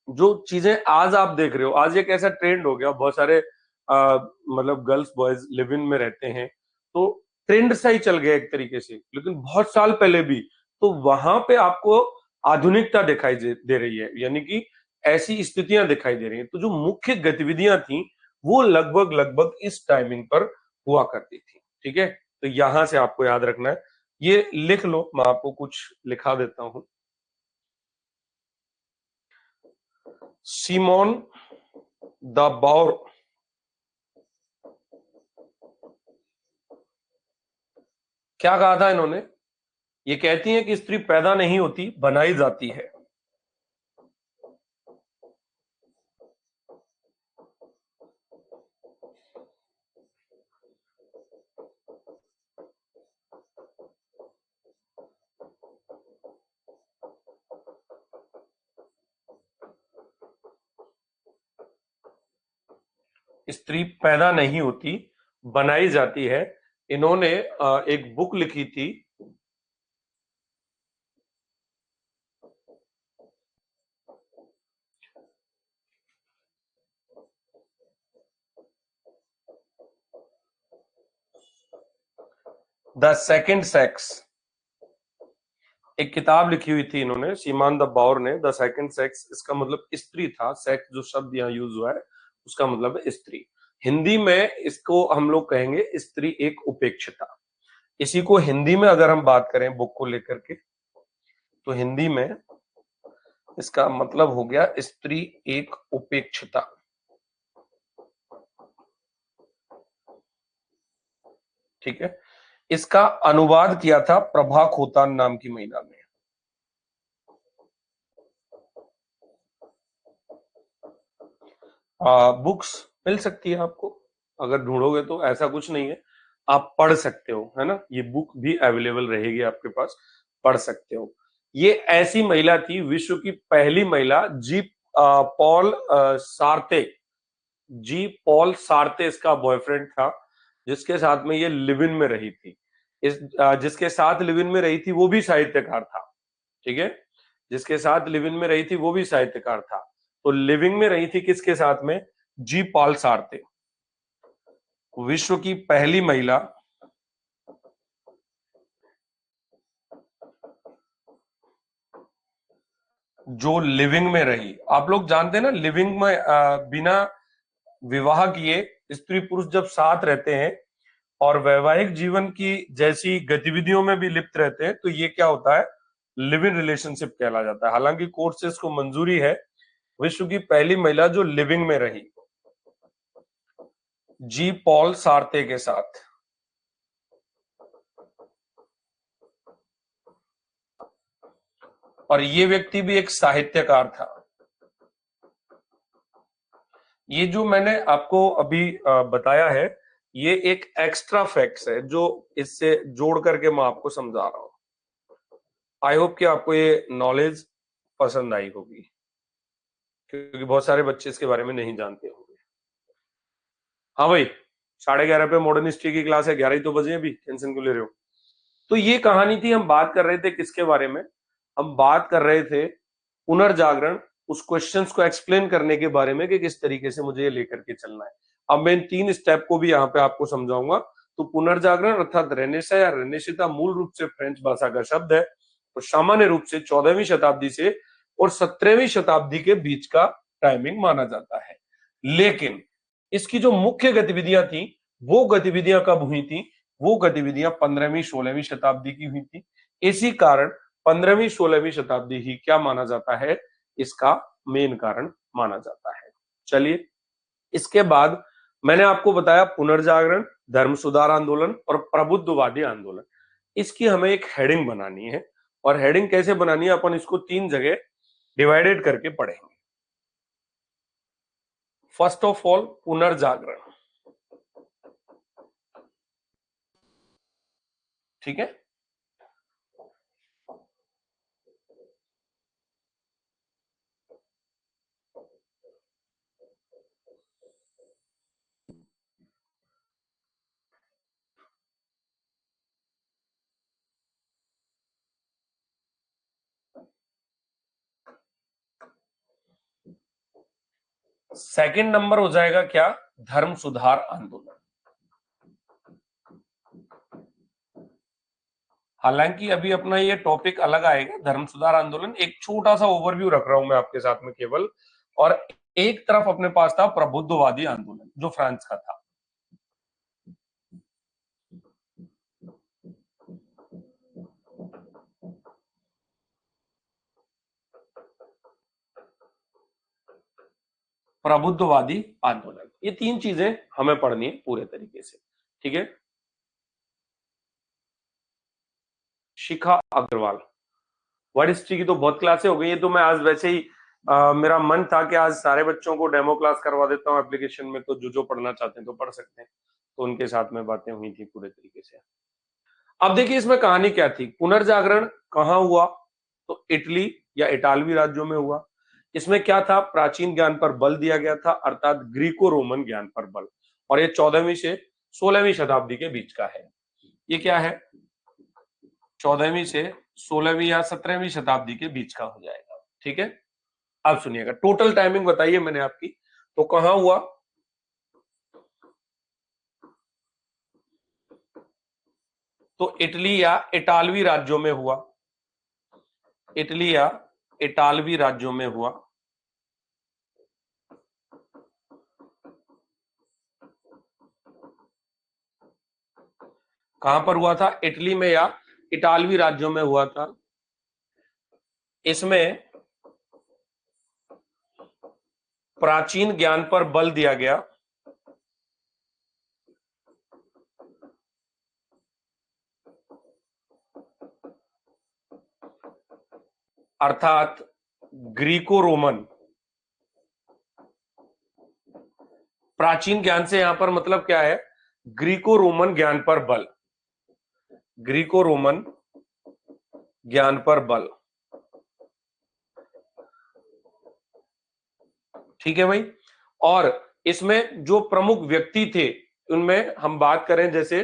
जो चीजें आज आप देख रहे हो? आज एक ऐसा ट्रेंड हो गया, बहुत सारे मतलब गर्ल्स बॉयज लिव इन में रहते हैं, तो ट्रेंड सा ही चल गया एक तरीके से। लेकिन बहुत साल पहले भी तो वहां पे आपको आधुनिकता दिखाई दे रही है, यानी कि ऐसी स्थितियां दिखाई दे रही हैं। तो जो मुख्य गतिविधियां थी वो लगभग लगभग इस टाइमिंग पर हुआ करती थी, ठीक है? तो यहां से आपको याद रखना है ये लिख लो, मैं आपको कुछ लिखा देता हूं। सिमोन द बाउर क्या कहा था इन्होंने? ये कहती हैं कि स्त्री पैदा नहीं होती, बनाई जाती है। स्त्री पैदा नहीं होती, बनाई जाती है। इन्होंने एक बुक लिखी थी, द सेकंड सेक्स। एक किताब लिखी हुई थी इन्होंने, सीमान द बाउर ने, द सेकंड सेक्स। इसका मतलब स्त्री था। सेक्स जो शब्द यहाँ यूज हुआ है उसका मतलब है स्त्री। हिंदी में इसको हम लोग कहेंगे स्त्री एक उपेक्षिता। इसी को हिंदी में अगर हम बात करें बुक को लेकर के, तो हिंदी में इसका मतलब हो गया स्त्री एक उपेक्षिता। ठीक है। इसका अनुवाद किया था प्रभा खोतान नाम की महिला ने। बुक्स मिल सकती है आपको, अगर ढूंढोगे तो। ऐसा कुछ नहीं है, आप पढ़ सकते हो, है ना। ये बुक भी अवेलेबल रहेगी आपके पास, पढ़ सकते हो। ये ऐसी महिला थी, विश्व की पहली महिला, पॉल सार्ते। जी पॉल सार्ते इसका बॉयफ्रेंड था, जिसके साथ में ये लिव इन में रही थी। जिसके साथ लिव इन में रही थी वो भी साहित्यकार था। ठीक है। जिसके साथ लिव इन में रही थी वो भी साहित्यकार था। तो लिविंग में रही थी किसके साथ में? जी पॉल सार्ते, विश्व की पहली महिला जो लिविंग में रही। आप लोग जानते हैं ना, लिविंग में बिना विवाह किए स्त्री पुरुष जब साथ रहते हैं और वैवाहिक जीवन की जैसी गतिविधियों में भी लिप्त रहते हैं, तो ये क्या होता है? लिव इन रिलेशनशिप कहला जाता है। हालांकि कोर्ट से इसको मंजूरी है। विश्व की पहली महिला जो लिविंग में रही, जी पॉल सार्ते के साथ। और ये व्यक्ति भी एक साहित्यकार था। ये जो मैंने आपको अभी बताया है, ये एक एक्स्ट्रा फैक्ट्स है जो इससे जोड़ करके मैं आपको समझा रहा हूं। आई होप कि आपको ये नॉलेज पसंद आई होगी, क्योंकि बहुत सारे बच्चे इसके बारे में नहीं जानते होंगे। हाँ भाई, 11:30 पे मॉडर्न हिस्ट्री की क्लास है, 11 ही तो बजे, अभी टेंशन क्यों ले रहे हो? तो ये कहानी थी। हम बात कर रहे थे किसके बारे में? हम बात कर रहे थे पुनर्जागरण, उस क्वेश्चंस को एक्सप्लेन करने के बारे में कि किस तरीके से मुझे ये लेकर के चलना है। अब मैं इन 3 स्टेप को भी यहाँ पे आपको समझाऊंगा। तो पुनर्जागरण अर्थात रेनेसा या रेनेशिता मूल रूप से फ्रेंच भाषा का शब्द है, और सामान्य रूप से 14वीं शताब्दी से और 17वीं शताब्दी के बीच का टाइमिंग माना जाता है। लेकिन इसकी जो मुख्य गतिविधियां थी, वो गतिविधियां कब हुई थी? वो गतिविधियां 15वीं 16वीं शताब्दी की हुई थी। इसी कारण 15वीं 16वीं शताब्दी ही क्या माना जाता है? इसका मेन कारण माना जाता है। चलिए, इसके बाद मैंने आपको बताया पुनर्जागरण, धर्म सुधार आंदोलन और प्रबुद्धवादी आंदोलन। इसकी हमें एक हेडिंग बनानी है, और हेडिंग कैसे बनानी है, अपन इसको 3 जगह डिवाइडेड करके पढ़ेंगे। फर्स्ट ऑफ ऑल पुनर्जागरण। ठीक है। सेकंड नंबर हो जाएगा क्या? धर्म सुधार आंदोलन। हालांकि अभी अपना ये टॉपिक अलग आएगा, धर्म सुधार आंदोलन। एक छोटा सा ओवरव्यू रख रहा हूं मैं आपके साथ में केवल। और एक तरफ अपने पास था प्रबुद्धवादी आंदोलन, जो फ्रांस का था। प्रबुद्धवादी आंदोलन। ये तीन चीजें हमें पढ़नी है पूरे तरीके से, ठीक है। शिखा अग्रवाल, वर्ड हिस्ट्री की तो बहुत क्लासें हो गई। ये तो मैं आज वैसे ही मेरा मन था कि आज सारे बच्चों को डेमो क्लास करवा देता हूँ एप्लीकेशन में, तो जो पढ़ना चाहते हैं तो पढ़ सकते हैं। तो उनके साथ में बातें हुई थी पूरे तरीके से। अब देखिए इसमें कहानी क्या थी, पुनर्जागरण कहाँ हुआ, तो इटली या इटालवी राज्यों में हुआ। इसमें क्या था, प्राचीन ज्ञान पर बल दिया गया था, अर्थात ग्रीको रोमन ज्ञान पर बल। और ये 14वीं से 16वीं शताब्दी के बीच का है। ये क्या है, 14वीं से 16वीं या 17वीं शताब्दी के बीच का हो जाएगा, ठीक है। अब सुनिएगा, टोटल टाइमिंग बताइए मैंने आपकी, तो कहां हुआ, तो इटली या इटालवी राज्यों में हुआ, इटली या इटालवी राज्यों में हुआ। कहां पर हुआ था, इटली में या इटालवी राज्यों में हुआ था। इसमें प्राचीन ज्ञान पर बल दिया गया, अर्थात ग्रीको रोमन। प्राचीन ज्ञान से यहां पर मतलब क्या है, ग्रीको रोमन ज्ञान पर बल, ग्रीको रोमन ज्ञान पर बल, ठीक है भाई। और इसमें जो प्रमुख व्यक्ति थे उनमें हम बात करें, जैसे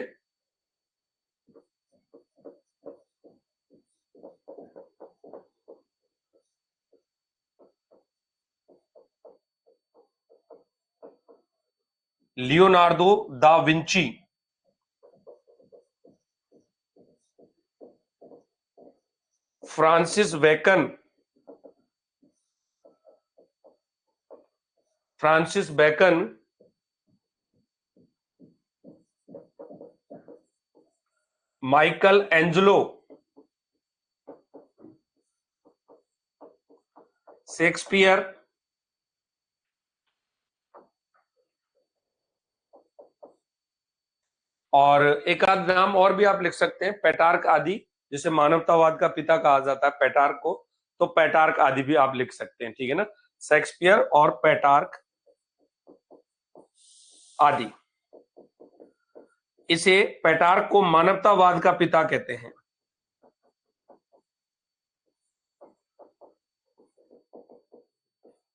Leonardo da Vinci, Francis Bacon, Francis Bacon, Michelangelo, Shakespeare, और एक आध नाम और भी आप लिख सकते हैं, पेटार्क आदि, जिसे मानवतावाद का पिता कहा जाता है पेटार्क को, तो पेटार्क आदि भी आप लिख सकते हैं, ठीक है ना। शेक्सपियर और पेटार्क आदि, इसे पेटार्क को मानवतावाद का पिता कहते हैं।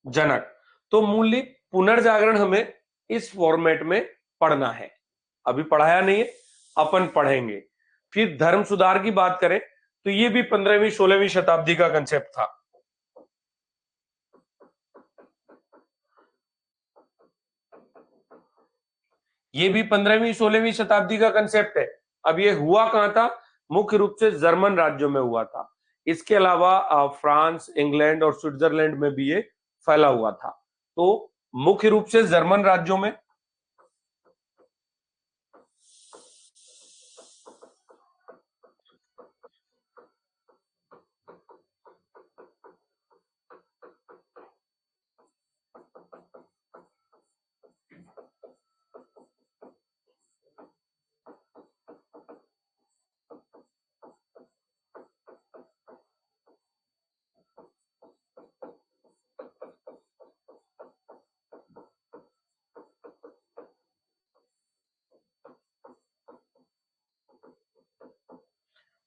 जनक। तो मूल्य पुनर्जागरण हमें इस फॉर्मेट में पढ़ना है, अभी पढ़ाया नहीं है, अपन पढ़ेंगे। फिर धर्म सुधार की बात करें तो ये भी 15वीं 16वीं शताब्दी का कंसेप्ट था। ये भी 15वीं 16वीं शताब्दी का कंसेप्ट है। अब ये हुआ कहां था, मुख्य रूप से जर्मन राज्यों में हुआ था। इसके अलावा फ्रांस, इंग्लैंड और स्विट्जरलैंड में भी ये फैला हुआ था। तो मुख्य रूप से जर्मन राज्यों में,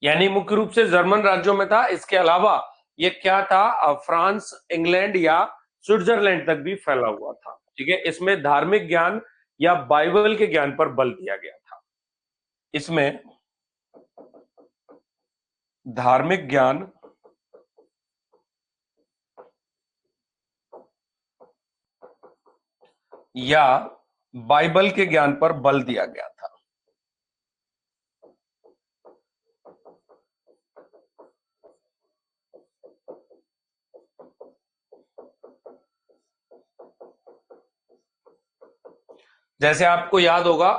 यानी मुख्य रूप से जर्मन राज्यों में था। इसके अलावा ये क्या था, फ्रांस, इंग्लैंड या स्विट्जरलैंड तक भी फैला हुआ था, ठीक है। इसमें धार्मिक ज्ञान या बाइबल के ज्ञान पर बल दिया गया था। इसमें धार्मिक ज्ञान या बाइबल के ज्ञान पर बल दिया गया था। जैसे आपको याद होगा,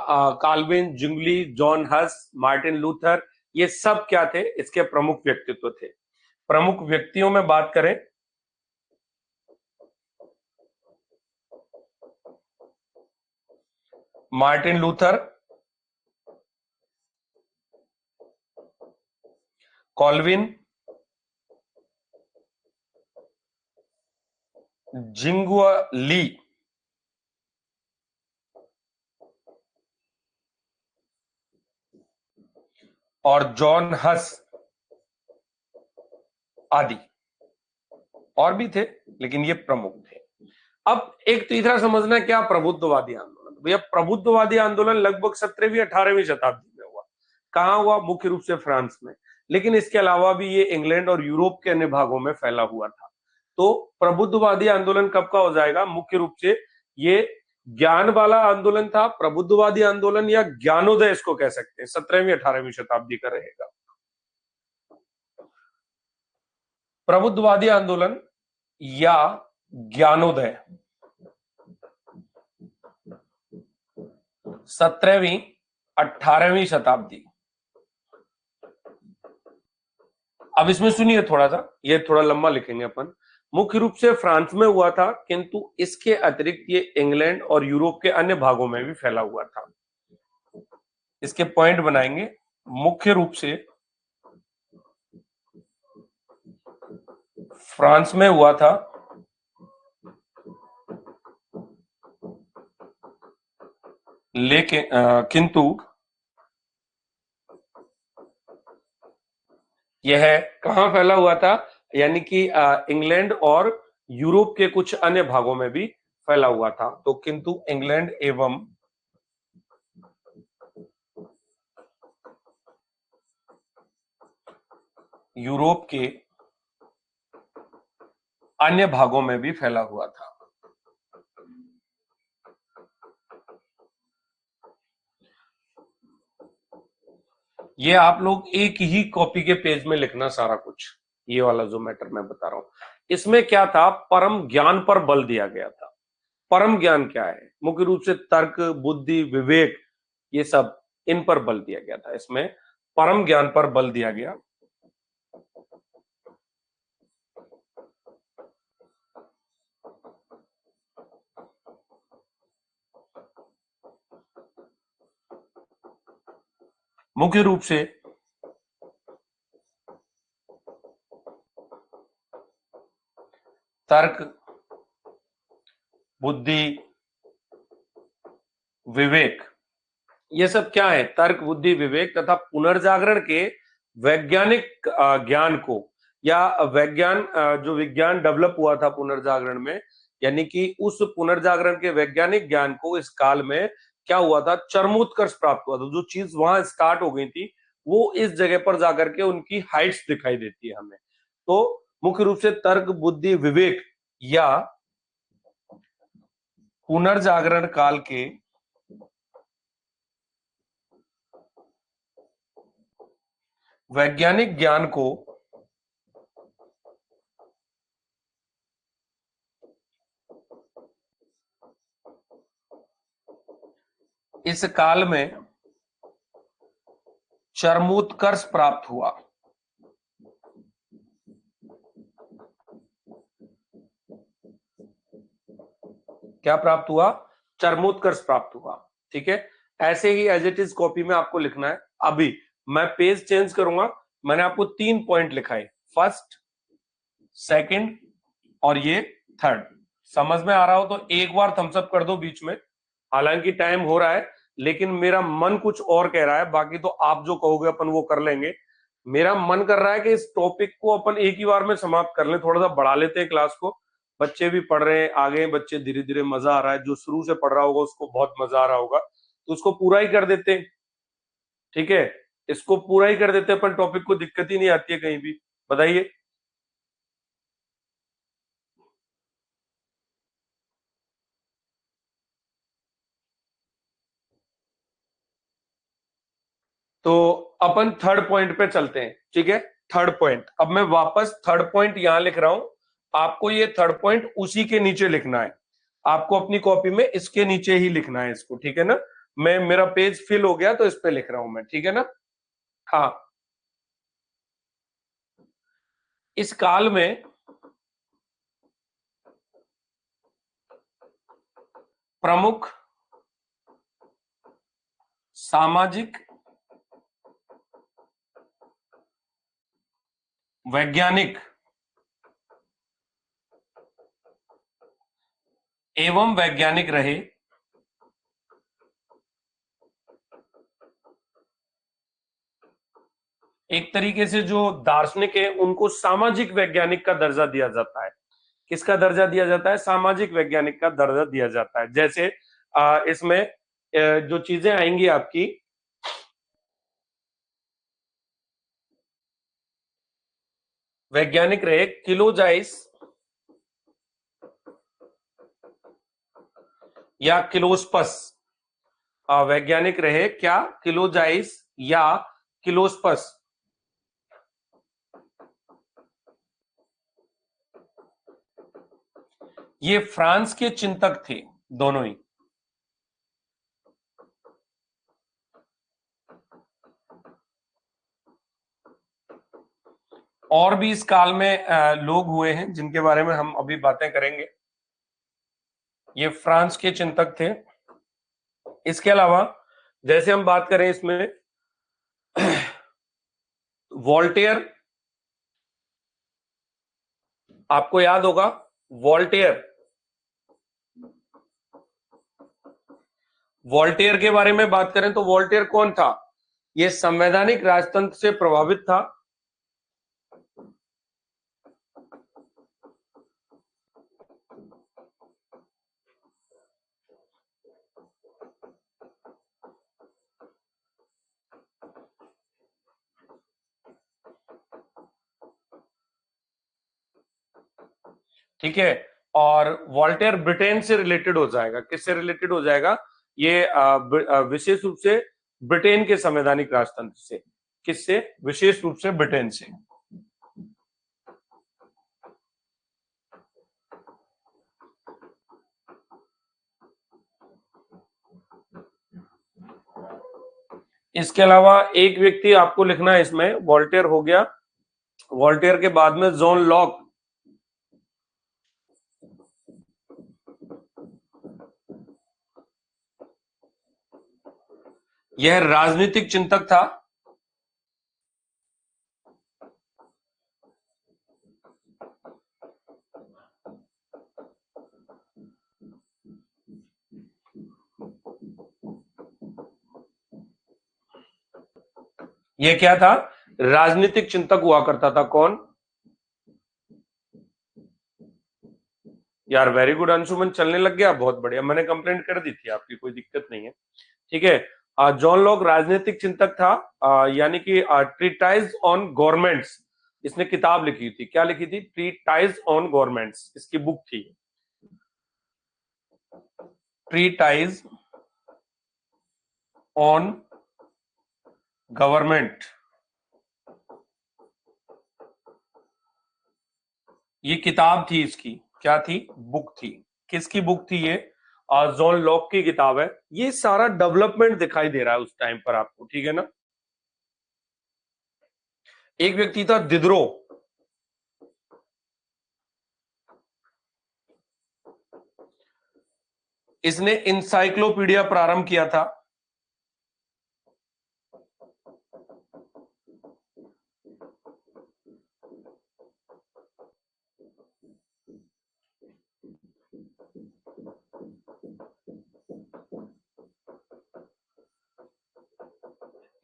काल्विन, जुंगली, जॉन हस, मार्टिन लूथर, ये सब क्या थे, इसके प्रमुख व्यक्तित्व थे। प्रमुख व्यक्तियों में बात करें मार्टिन लूथर, कॉल्विन, जिंगुआ ली और जॉन हस आदि। और भी थे लेकिन ये प्रमुख थे। अब एक तीसरा समझना क्या, प्रबुद्धवादी आंदोलन। भैया प्रबुद्धवादी आंदोलन लगभग 17वीं 18वीं शताब्दी में हुआ। कहां हुआ? मुख्य रूप से फ्रांस में, लेकिन इसके अलावा भी ये इंग्लैंड और यूरोप के अन्य भागों में फैला हुआ था। तो प्रबुद्धवादी आंदोलन कब का हो जाएगा? मुख्य रूप से ये ज्ञान वाला आंदोलन था, प्रबुद्धवादी आंदोलन या ज्ञानोदय इसको कह सकते हैं, 17वीं 18वीं शताब्दी का रहेगा। प्रबुद्धवादी आंदोलन या ज्ञानोदय 17वीं 18वीं शताब्दी। अब इसमें सुनिए थोड़ा सा, ये थोड़ा लंबा लिखेंगे अपन। मुख्य रूप से फ्रांस में हुआ था, किंतु इसके अतिरिक्त ये इंग्लैंड और यूरोप के अन्य भागों में भी फैला हुआ था। इसके पॉइंट बनाएंगे। मुख्य रूप से फ्रांस में हुआ था, लेकिन किंतु यह कहां फैला हुआ था? यानी कि इंग्लैंड और यूरोप के कुछ अन्य भागों में भी फैला हुआ था। तो किंतु इंग्लैंड एवं यूरोप के अन्य भागों में भी फैला हुआ था। ये आप लोग एक ही कॉपी के पेज में लिखना सारा कुछ, ये वाला जो मैटर मैं बता रहा हूं। इसमें क्या था? परम ज्ञान पर बल दिया गया था। परम ज्ञान क्या है? मुख्य रूप से तर्क, बुद्धि, विवेक, ये सब इन पर बल दिया गया था। इसमें परम ज्ञान पर बल दिया गया। मुख्य रूप से तर्क, बुद्धि, विवेक, ये सब क्या है? तर्क, बुद्धि, विवेक तथा पुनर्जागरण के वैज्ञानिक ज्ञान को, या वैज्ञान जो विज्ञान डेवलप हुआ था पुनर्जागरण में, यानी कि उस पुनर्जागरण के वैज्ञानिक ज्ञान को इस काल में क्या हुआ था? चरमोत्कर्ष प्राप्त हुआ था। जो चीज वहां स्टार्ट हो गई थी वो इस जगह पर जाकर के उनकी हाइट्स दिखाई देती है हमें। तो मुख्य रूप से तर्क, बुद्धि, विवेक या पुनर्जागरण काल के वैज्ञानिक ज्ञान को इस काल में चरमोत्कर्ष प्राप्त हुआ। क्या प्राप्त हुआ? चरमोत्कर्ष प्राप्त हुआ। ठीक है, ऐसे ही एज इट इज कॉपी में आपको लिखना है। अभी मैं पेज चेंज करूंगा। मैंने आपको 3 पॉइंट लिखा है, फर्स्ट, सेकंड और ये थर्ड। समझ में आ रहा हो तो एक बार थम्स अप कर दो बीच में। हालांकि टाइम हो रहा है, लेकिन मेरा मन कुछ और कह रहा है। बाकी तो आप जो कहोगे अपन वो कर लेंगे। मेरा मन कर रहा है कि इस टॉपिक को अपन एक ही बार में समाप्त कर लें, थोड़ा सा बढ़ा लेते हैं क्लास को। बच्चे भी पढ़ रहे हैं, आगे बच्चे धीरे धीरे, मजा आ रहा है। जो शुरू से पढ़ रहा होगा उसको बहुत मजा आ रहा होगा, तो उसको पूरा ही कर देते हैं। ठीक है, इसको पूरा ही कर देते हैं अपन, टॉपिक को दिक्कत ही नहीं आती है कहीं भी। बताइए। तो अपन थर्ड पॉइंट पे चलते हैं। ठीक है, थर्ड पॉइंट। अब मैं वापस थर्ड पॉइंट यहां लिख रहा हूं। आपको ये थर्ड पॉइंट उसी के नीचे लिखना है। आपको अपनी कॉपी में इसके नीचे ही लिखना है इसको। ठीक है ना? मैं, मेरा पेज फिल हो गया तो इस पे लिख रहा हूं मैं। ठीक है ना? हाँ। इस काल में प्रमुख सामाजिक वैज्ञानिक एवं वैज्ञानिक रहे, एक तरीके से जो दार्शनिक है उनको सामाजिक वैज्ञानिक का दर्जा दिया जाता है। किसका दर्जा दिया जाता है? सामाजिक वैज्ञानिक का दर्जा दिया जाता है। जैसे इसमें जो चीजें आएंगी आपकी, वैज्ञानिक रहे किलोजाइस या किलोस्पस, वैज्ञानिक रहे क्या? किलोजाइस या किलोस्पस। ये फ्रांस के चिंतक थे दोनों ही। और भी इस काल में लोग हुए हैं जिनके बारे में हम अभी बातें करेंगे। ये फ्रांस के चिंतक थे। इसके अलावा जैसे हम बात करें इसमें वॉल्टेयर, आपको याद होगा वॉल्टेयर, वॉल्टेयर के बारे में बात करें तो वॉल्टेयर कौन था? ये संवैधानिक राजतंत्र से प्रभावित था। ठीक है, और वॉल्टेयर ब्रिटेन से रिलेटेड हो जाएगा। किससे रिलेटेड हो जाएगा? ये विशेष रूप से ब्रिटेन के संवैधानिक राजतंत्र से। किससे? विशेष रूप से ब्रिटेन से। इसके अलावा एक व्यक्ति आपको लिखना है इसमें, वॉल्टेयर हो गया। वॉल्टेयर के बाद में जॉन लॉक, यह राजनीतिक चिंतक था। यह क्या था? राजनीतिक चिंतक हुआ करता था। कौन? यार वेरी गुड अंशुमन, चलने लग गया, बहुत बढ़िया। मैंने कंप्लेंट कर दी थी आपकी, कोई दिक्कत नहीं है। ठीक है, जॉन लॉक राजनीतिक चिंतक था, यानी कि ट्रीटाइज ऑन गवर्नमेंट्स, इसने किताब लिखी थी। क्या लिखी थी? ट्रीटाइज ऑन गवर्नमेंट्स, इसकी बुक थी। ट्रीटाइज ऑन गवर्नमेंट, ये किताब थी इसकी। क्या थी? बुक थी। किसकी बुक थी ये? जॉन लॉक की किताब है। ये सारा डेवलपमेंट दिखाई दे रहा है उस टाइम पर आपको, ठीक है ना। एक व्यक्ति था दिदरो, इसने इंसाइक्लोपीडिया प्रारंभ किया था।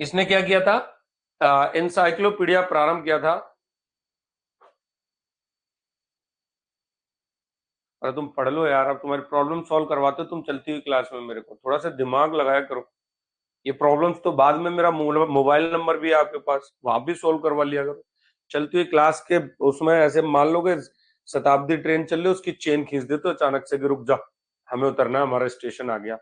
इसने क्या किया था? इंसाइक्लोपीडिया प्रारंभ किया था। अरे तुम पढ़ लो यार, अब तुम्हारी प्रॉब्लम सॉल्व करवाते हो तुम चलती हुई क्लास में, मेरे को थोड़ा सा दिमाग लगाया करो। ये प्रॉब्लम्स तो बाद में, मेरा मोबाइल नंबर भी है आपके पास, वहां भी सोल्व करवा लिया करो। चलती हुई क्लास के उसमें ऐसे मान लो कि शताब्दी ट्रेन चल रही, उसकी चेन खींच देते हो अचानक से कि रुक जा, हमें उतरना है, हमारा स्टेशन आ गया।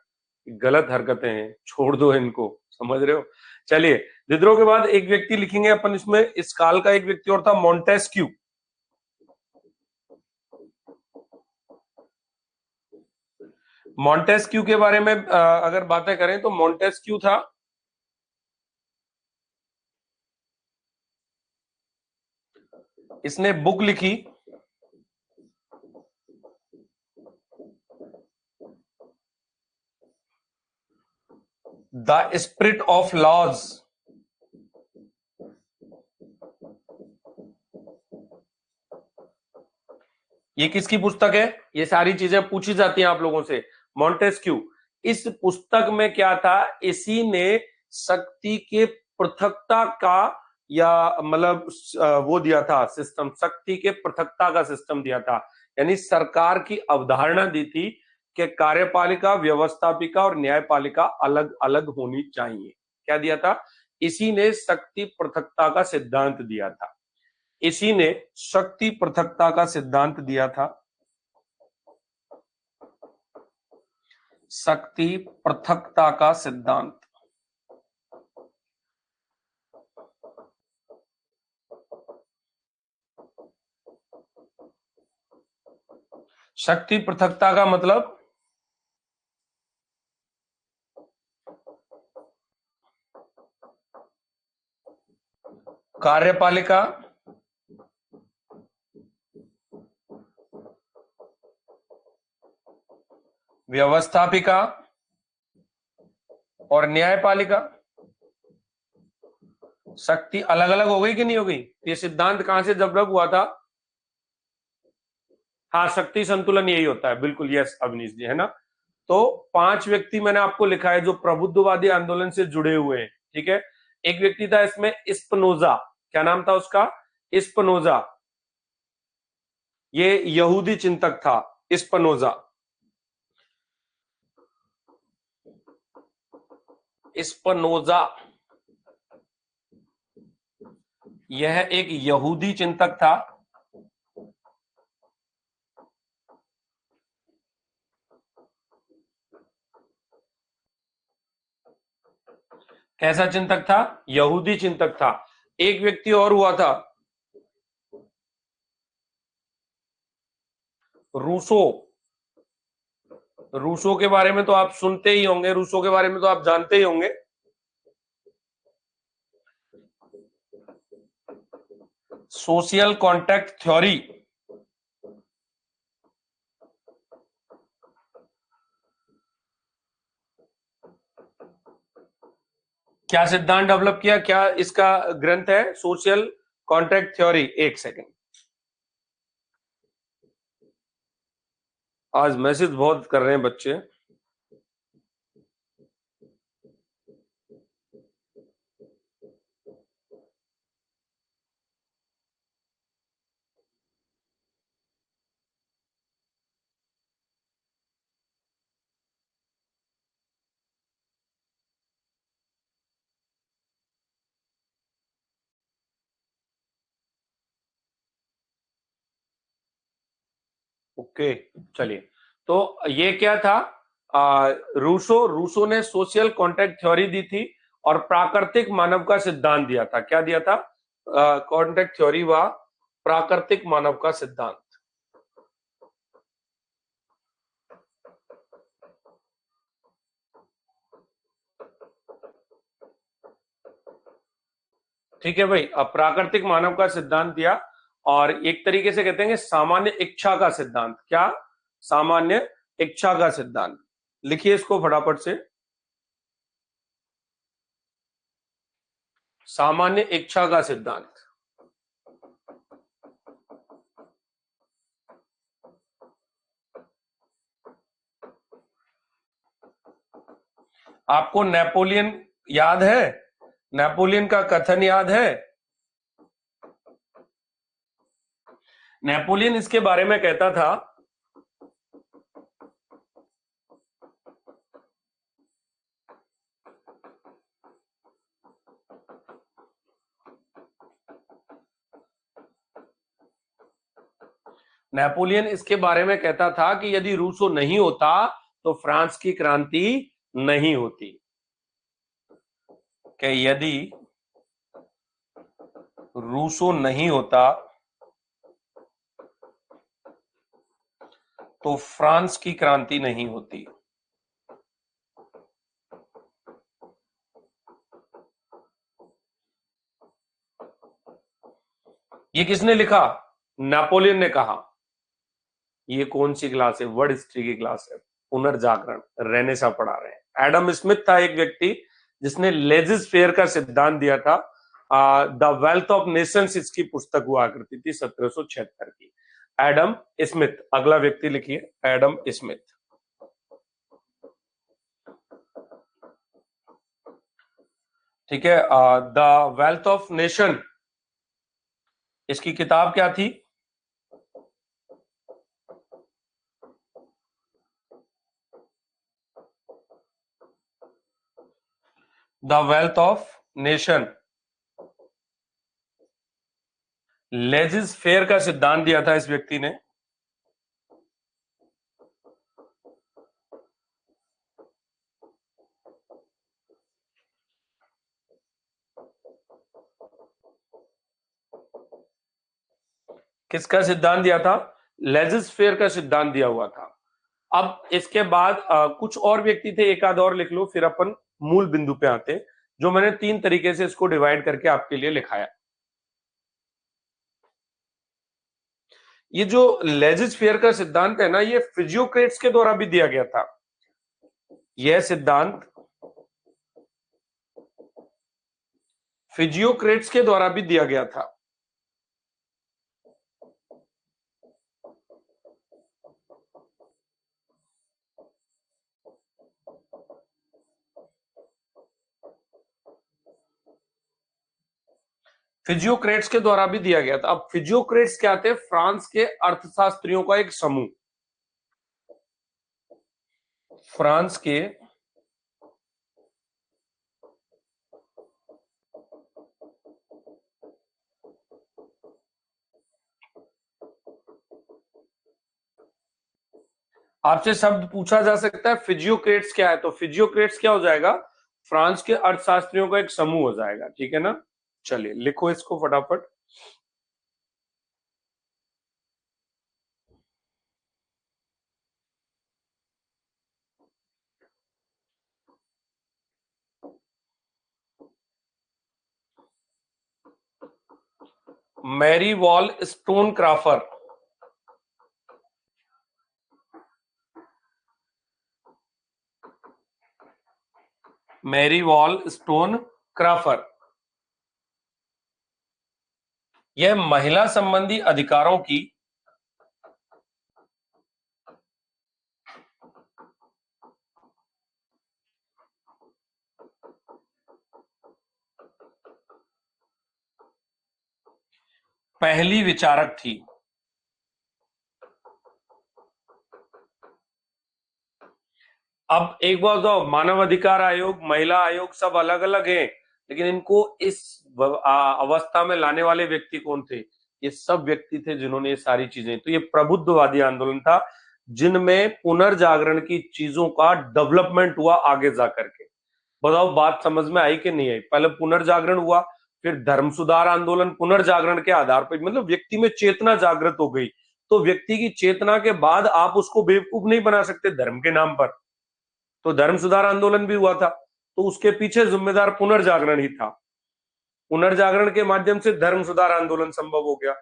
गलत हरकतें हैं, छोड़ दो इनको, समझ रहे हो। चलिए, दिदरो के बाद एक व्यक्ति लिखेंगे अपन इसमें, इस काल का एक व्यक्ति और था, मॉन्टेस्क्यू। मॉन्टेस्क्यू के बारे में अगर बातें करें तो मॉन्टेस्क्यू था, इसने बुक लिखी द स्पिरिट ऑफ लॉज। ये किसकी पुस्तक है? ये सारी चीजें पूछी जाती हैं आप लोगों से। मॉन्टेस्क्यू। इस पुस्तक में क्या था? इसी ने शक्ति के पृथकता का या मतलब वो दिया था सिस्टम, शक्ति के पृथकता का सिस्टम दिया था। यानी सरकार की अवधारणा दी थी कि कार्यपालिका, व्यवस्थापिका और न्यायपालिका अलग अलग होनी चाहिए। क्या दिया था? इसी ने शक्ति पृथकता का सिद्धांत दिया था। इसी ने शक्ति पृथकता का सिद्धांत दिया था। शक्ति पृथकता का सिद्धांत। शक्ति पृथकता का मतलब कार्यपालिका, व्यवस्थापिका और न्यायपालिका, शक्ति अलग अलग हो गई कि नहीं हो गई? ये सिद्धांत कहां से डेवलप हुआ था? हाँ, शक्ति संतुलन यही होता है, बिल्कुल। यस अवनीश जी, है ना। तो 5 व्यक्ति मैंने आपको लिखा है जो प्रबुद्धवादी आंदोलन से जुड़े हुए हैं, ठीक है। एक व्यक्ति था इसमें स्पिनोजा। क्या नाम था उसका? स्पिनोजा। ये यहूदी चिंतक था स्पिनोजा। स्पिनोजा यह एक यहूदी चिंतक था। कैसा चिंतक था? यहूदी चिंतक था। एक व्यक्ति और हुआ था, रूसो। रूसो के बारे में तो आप सुनते ही होंगे, रूसो के बारे में तो आप जानते ही होंगे। Social contract theory. क्या सिद्धांत डेवलप किया? क्या इसका ग्रंथ है? Social contract theory. एक सेकेंड, आज मैसेज बहुत कर रहे हैं बच्चे। ओके, चलिए। तो ये क्या था? रूसो ने सोशल कॉन्ट्रैक्ट थ्योरी दी थी और प्राकृतिक मानव का सिद्धांत दिया था। क्या दिया था? कॉन्ट्रैक्ट थ्योरी व प्राकृतिक मानव का सिद्धांत। ठीक है भाई, अब प्राकृतिक मानव का सिद्धांत दिया और एक तरीके से कहते हैं सामान्य इच्छा का सिद्धांत। क्या? सामान्य इच्छा का सिद्धांत। लिखिए इसको फटाफट से। सामान्य इच्छा का सिद्धांत। आपको नेपोलियन याद है? नेपोलियन का कथन याद है? नेपोलियन इसके बारे में कहता था, नेपोलियन इसके बारे में कहता था कि यदि रूसो नहीं होता तो फ्रांस की क्रांति नहीं होती। कि यदि रूसो नहीं होता तो फ्रांस की क्रांति नहीं होती। ये किसने लिखा? नेपोलियन ने कहा। ये कौन सी क्लास है? वर्ड हिस्ट्री की क्लास है। पुनर्जागरण रेनेसा पढ़ा रहे हैं। एडम स्मिथ था एक व्यक्ति जिसने लेजिस फेयर का सिद्धांत दिया था। द वेल्थ ऑफ नेशंस इसकी पुस्तक हुआ करती थी 1776 की। एडम स्मिथ, अगला व्यक्ति लिखिए, एडम स्मिथ। ठीक है, द वेल्थ ऑफ नेशन, इसकी किताब क्या थी? The wealth of nation. Laissez faire का सिद्धांत दिया था इस व्यक्ति ने। किसका सिद्धांत दिया था? लेजिस फेयर का सिद्धांत दिया हुआ था। अब इसके बाद कुछ और व्यक्ति थे, एक आध और लिख लो, फिर अपन मूल बिंदु पे आते हैं, जो मैंने 3 तरीके से इसको डिवाइड करके आपके लिए लिखाया। ये जो लेजिस फेयर का सिद्धांत है ना, ये फिजियोक्रेट्स के द्वारा भी दिया गया था। यह सिद्धांत फिजियोक्रेट्स के द्वारा भी दिया गया था। फिजियोक्रेट्स के द्वारा भी दिया गया था। अब फिजियोक्रेट्स क्या थे? फ्रांस के अर्थशास्त्रियों का एक समूह। फ्रांस के आपसे शब्द पूछा जा सकता है फिजियोक्रेट्स क्या है, तो फिजियोक्रेट्स क्या हो जाएगा? फ्रांस के अर्थशास्त्रियों का एक समूह हो जाएगा। ठीक है ना? चलिए लिखो इसको फटाफट। Mary Wollstonecraft. Mary Wollstonecraft, यह महिला संबंधी अधिकारों की पहली विचारक थी। अब एक बात बताओ, मानव अधिकार आयोग, महिला आयोग सब अलग अलग हैं, लेकिन इनको इस अवस्था में लाने वाले व्यक्ति कौन थे? ये सब व्यक्ति थे जिन्होंने ये सारी चीजें, तो ये प्रबुद्धवादी आंदोलन था जिनमें पुनर्जागरण की चीजों का डेवलपमेंट हुआ आगे जाकर के। बताओ बात समझ में आई कि नहीं आई? पहले पुनर्जागरण हुआ, फिर धर्म सुधार आंदोलन पुनर्जागरण के आधार पर, मतलब व्यक्ति में चेतना जागृत हो गई। तो व्यक्ति की चेतना के बाद आप उसको बेवकूफ नहीं बना सकते धर्म के नाम पर। तो धर्म सुधार आंदोलन भी हुआ था, तो उसके पीछे जिम्मेदार पुनर्जागरण ही था। पुनर्जागरण के माध्यम से धर्म सुधार आंदोलन संभव हो गया।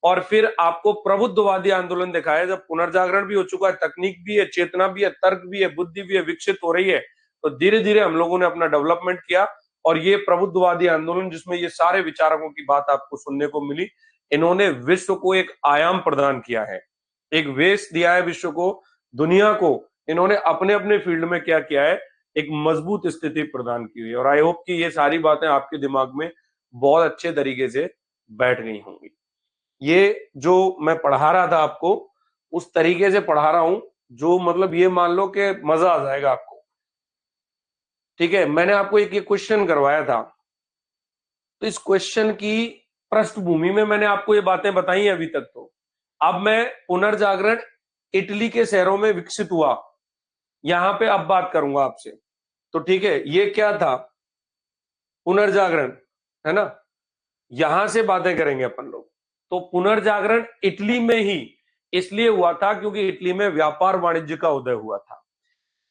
और फिर आपको प्रबुद्धवादी आंदोलन दिखाया, जब पुनर्जागरण भी हो चुका है, तकनीक भी है, चेतना भी है, तर्क भी है, बुद्धि भी है, विकसित हो रही है, तो धीरे धीरे हम लोगों ने अपना डेवलपमेंट किया। और ये प्रबुद्धवादी आंदोलन, जिसमें ये सारे विचारकों की बात आपको सुनने को मिली, इन्होंने विश्व को एक आयाम प्रदान किया है, एक वेश दिया है विश्व को, दुनिया को। इन्होंने अपने अपने फील्ड में क्या किया है, एक मजबूत स्थिति प्रदान की हुई है। और आई होप कि ये सारी बातें आपके दिमाग में बहुत अच्छे तरीके से बैठ गई होंगी। ये जो मैं पढ़ा रहा था आपको, उस तरीके से पढ़ा रहा हूं जो मतलब ये मान लो कि मजा आ जाएगा आपको। ठीक है, मैंने आपको एक ये क्वेश्चन करवाया था, तो इस क्वेश्चन की पृष्ठभूमि में मैंने आपको ये बातें बताई हैं अभी तक। तो अब मैं पुनर्जागरण इटली के शहरों में विकसित हुआ, यहां पे अब बात करूंगा आपसे। तो ठीक है, ये क्या था? पुनर्जागरण, है ना? यहां से बातें करेंगे अपन लोग। तो पुनर्जागरण इटली में ही इसलिए हुआ था क्योंकि इटली में व्यापार वाणिज्य का उदय हुआ था।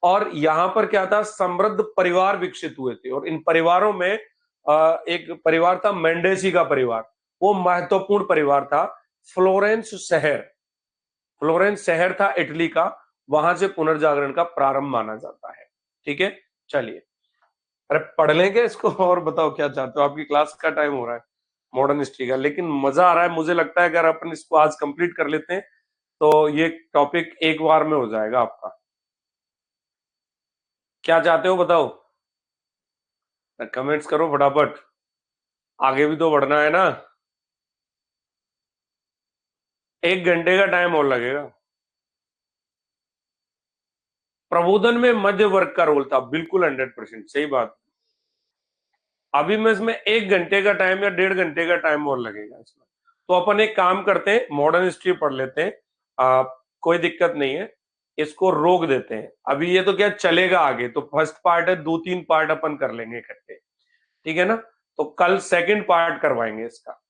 और यहां पर क्या था, समृद्ध परिवार विकसित हुए थे। और इन परिवारों में एक परिवार था मेंडेसी का परिवार, वो महत्वपूर्ण परिवार था। फ्लोरेंस शहर, फ्लोरेंस शहर था इटली का, वहां से पुनर्जागरण का प्रारंभ माना जाता है। ठीक है, चलिए अरे पढ़ लेंगे इसको, और बताओ क्या चाहते हो, आपकी क्लास का टाइम हो रहा है मॉडर्न हिस्ट्री का, लेकिन मजा आ रहा है। मुझे लगता है अगर अपन इसको आज कंप्लीट कर लेते हैं तो ये टॉपिक एक बार में हो जाएगा आपका। क्या चाहते हो बताओ, कमेंट्स करो फटाफट, आगे भी तो बढ़ना है ना। 1 घंटे का टाइम और लगेगा। प्रबोधन में मध्य वर्ग का रोल था, बिल्कुल 100% सही बात। अभी मैं इसमें 1 घंटे का टाइम या 1.5 घंटे का टाइम और लगेगा इसमें। तो अपन एक काम करते हैं, मॉडर्न हिस्ट्री पढ़ लेते हैं। कोई दिक्कत नहीं है, इसको रोक देते हैं अभी। ये तो क्या चलेगा आगे, तो फर्स्ट पार्ट है, 2-3 पार्ट अपन कर लेंगे इकट्ठे, ठीक है ना। तो कल सेकंड पार्ट करवाएंगे इसका।